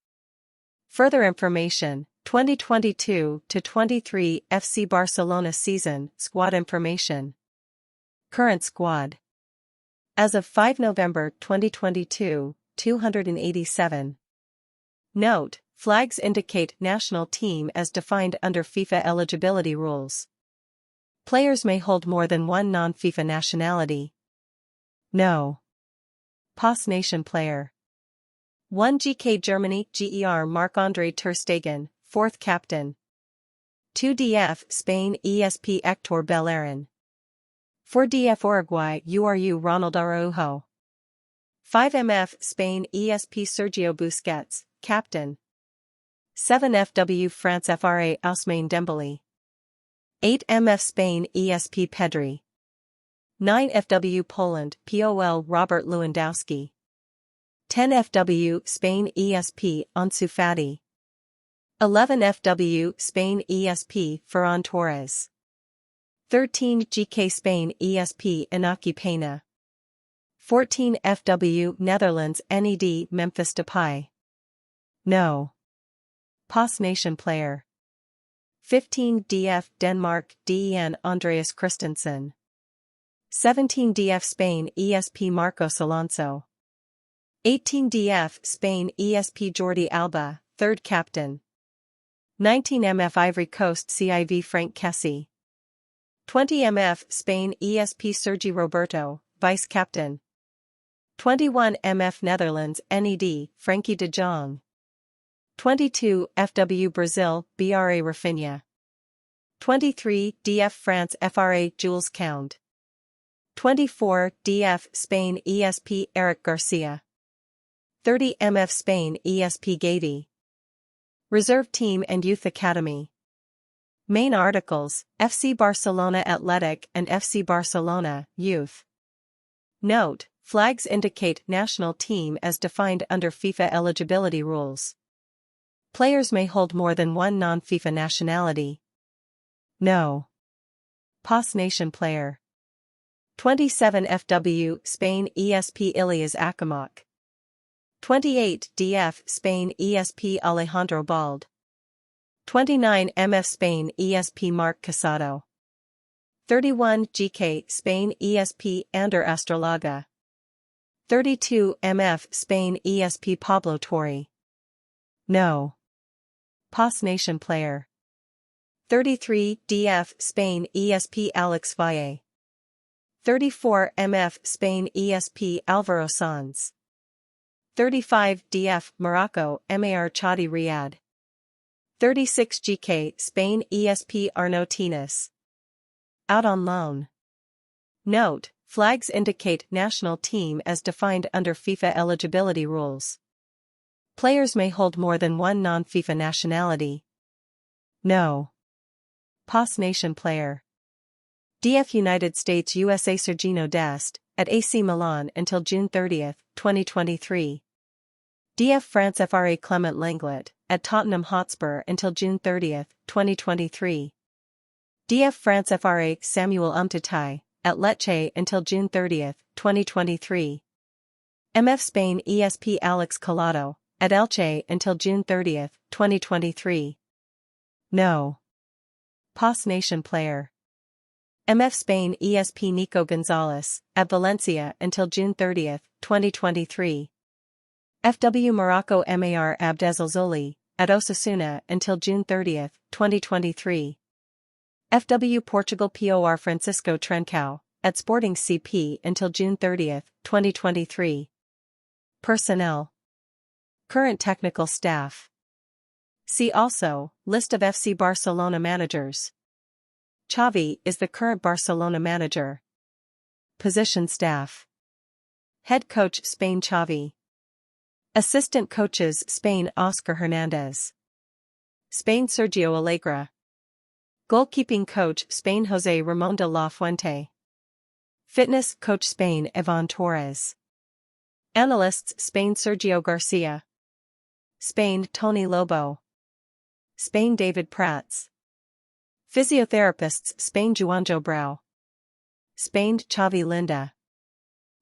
Further information, 2022-23 FC Barcelona season, squad information. Current squad. As of 5 November 2022, 287. Note, flags indicate national team as defined under FIFA eligibility rules. Players may hold more than one non-FIFA nationality. No. POS nation player. 1 GK Germany GER Marc-Andre ter Stegen, 4th captain. 2 DF Spain ESP Hector Bellerin. 4 DF Uruguay URU Ronald Araujo. 5 MF Spain ESP Sergio Busquets, captain. 7 FW France FRA Ousmane Dembele. 8 MF Spain ESP Pedri. 9 FW Poland POL Robert Lewandowski. 10 FW Spain ESP Ansu Fati. 11 FW Spain ESP Ferran Torres. 13 GK Spain ESP Inaki Peña. 14 FW Netherlands NED Memphis Depay. No. POS nation player. 15 DF Denmark DEN Andreas Christensen. 17 DF Spain ESP Marcos Alonso. 18 DF Spain ESP Jordi Alba, 3rd captain. 19 MF Ivory Coast CIV Frank Kessie. 20 MF Spain ESP Sergi Roberto, vice captain. 21 MF Netherlands NED Frankie de Jong. 22 FW Brazil BRA Rafinha. 23 DF France FRA Jules Kound. 24 DF Spain ESP Eric Garcia. 30 MF Spain ESP Gavi. Reserve Team and Youth Academy. Main articles, FC Barcelona Athletic and FC Barcelona, Youth. Note, flags indicate national team as defined under FIFA eligibility rules. Players may hold more than one non-FIFA nationality. No. POS nation player. 27 FW Spain ESP Ilias Akamak. 28 DF Spain ESP Alejandro Bald. 29 MF Spain ESP Marc Casado. 31 GK Spain ESP Ander Astrolaga. 32 MF Spain ESP Pablo Torre. No. POS nation player. 33 DF Spain ESP Alex Valle. 34 MF Spain ESP Alvaro Sanz. 35 DF Morocco MAR Chadi Riyadh. 36 GK Spain ESP Arnaud Tinas. Out on loan. Note, flags indicate national team as defined under FIFA eligibility rules. Players may hold more than one non-FIFA nationality. No. POS nation player. DF United States USA Sergino Dest, at AC Milan until June 30, 2023. DF France FRA Clement Lenglet, at Tottenham Hotspur until June 30, 2023. DF France FRA Samuel Umtiti, at Lecce until June 30, 2023. MF Spain ESP Alex Collado, at Elche until June 30, 2023. No. POS nation player. MF Spain ESP Nico Gonzalez, at Valencia until June 30, 2023. FW Morocco MAR Abdezel Zoli, at Osasuna until June 30, 2023. FW Portugal POR Francisco Trencao, at Sporting CP until June 30, 2023. Personnel. Current technical staff. See also, List of FC Barcelona managers. Xavi is the current Barcelona manager. Position staff. Head coach Spain Xavi. Assistant coaches Spain Oscar Hernandez. Spain Sergio Alegre. Goalkeeping coach Spain José Ramón de la Fuente. Fitness coach Spain Iván Torres. Analysts Spain Sergio Garcia. Spain Tony Lobo. Spain David Prats. Physiotherapists Spain Juanjo Brau. Spain Xavi Linda.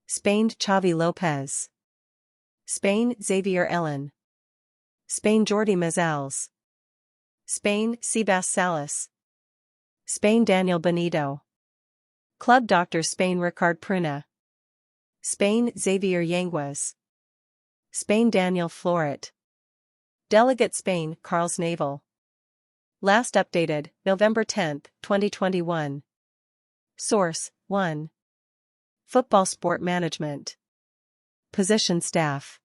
Spain Xavi Lopez. Spain Xavier Ellen. Spain Jordi Mazals. Spain Sebas Salas. Spain Daniel Benito. Club doctor Spain Ricard Pruna. Spain Xavier Yanguas. Spain Daniel Floret. Delegate Spain Carles Naval. Last updated, November 10, 2021. Source, 1. Football Sport Management. Position staff.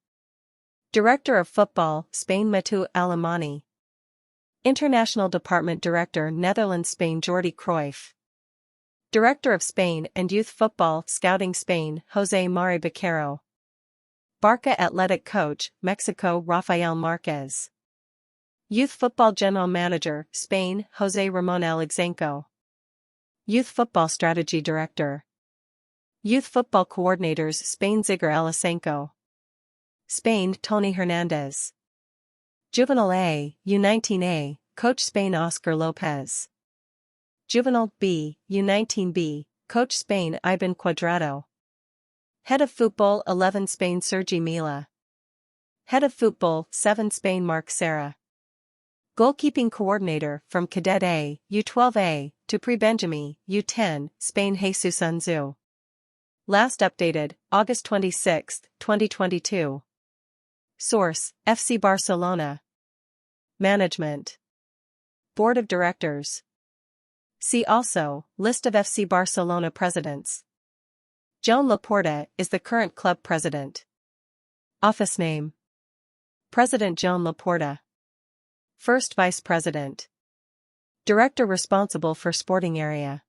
Director of Football, Spain Matu Alemani. International Department Director Netherlands Spain Jordi Cruyff. Director of Spain and Youth Football Scouting Spain José Mari Baquero. Barca Athletic Coach, Mexico Rafael Marquez. Youth Football General Manager, Spain José Ramón Alexenko. Youth Football Strategy Director. Youth Football Coordinators Spain Zigor Alisenko. Spain Tony Hernandez. Juvenile A, U19A, Coach Spain Oscar Lopez. Juvenile B, U19B, Coach Spain Iban Cuadrado. Head of Football 11 Spain Sergi Mila. Head of Football 7 Spain Marc Serra. Goalkeeping Coordinator from Cadet A, U12A, to Pre-Benjamin, U10, Spain Jesus Unzu. Last updated, August 26, 2022. Source, FC Barcelona. Management. Board of Directors. See also, List of FC Barcelona presidents. Joan Laporta is the current club president. Office name. President Joan Laporta. First Vice President. Director responsible for sporting area.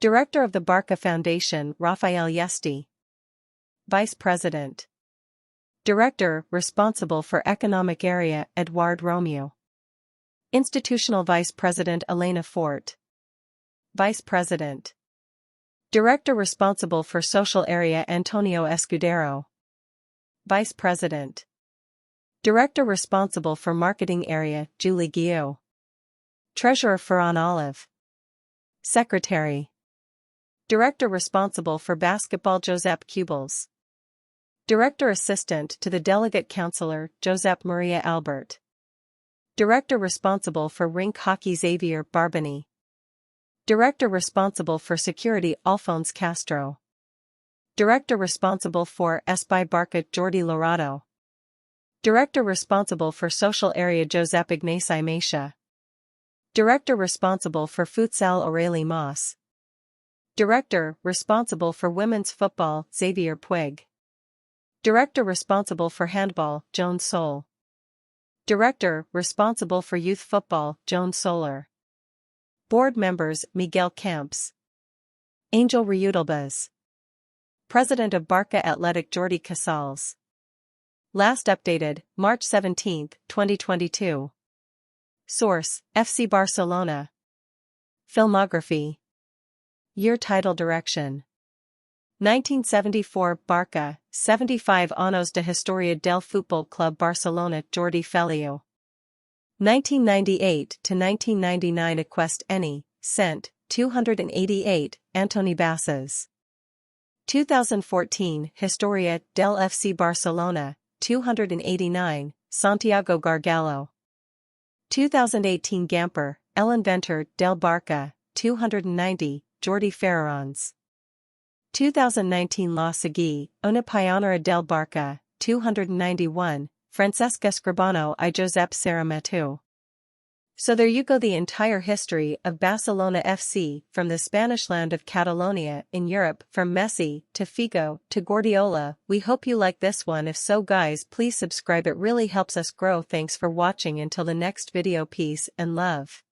Director of the Barca Foundation Rafael Yesti. Vice President. Director responsible for economic area Eduard Romeu. Institutional Vice President Elena Fort. Vice President. Director responsible for social area Antonio Escudero. Vice President. Director responsible for marketing area Julie Guillot. Treasurer Ferran Olive. Secretary. Director responsible for basketball Josep Cubels. Director assistant to the delegate councillor Josep Maria Albert. Director responsible for rink hockey Xavier Barbany. Director responsible for security Alphonse Castro. Director responsible for SBI Barca Jordi Lorado. Director responsible for social area Josep Ignaci Maixa. Director responsible for futsal Aurélie Moss. Director responsible for women's football Xavier Puig. Director responsible for handball Joan Sol. Director responsible for youth football Joan Soler. Board members Miguel Camps. Angel Riudelbas. President of Barca Athletic Jordi Casals. Last updated, March 17, 2022. Source, FC Barcelona. Filmography. Year title direction. 1974 Barca, 75 Años de Historia del Fútbol Club Barcelona Jordi Feliu. 1998 to 1999 Aquest Eni, Cent, 288, Antoni Bassas. 2014 Historia del FC Barcelona, 289, Santiago Gargallo. 2018 Gamper, El Inventor del Barca, 290, Jordi Ferrarons. 2019 La Segui, Una Pionera del Barca, 291, Francesca Scribano y Josep Serra Matu. So there you go, the entire history of Barcelona FC, from the Spanish land of Catalonia in Europe, from Messi to Figo to Guardiola. We hope you like this one. If so guys, please subscribe, it really helps us grow. Thanks for watching, until the next video, peace and love.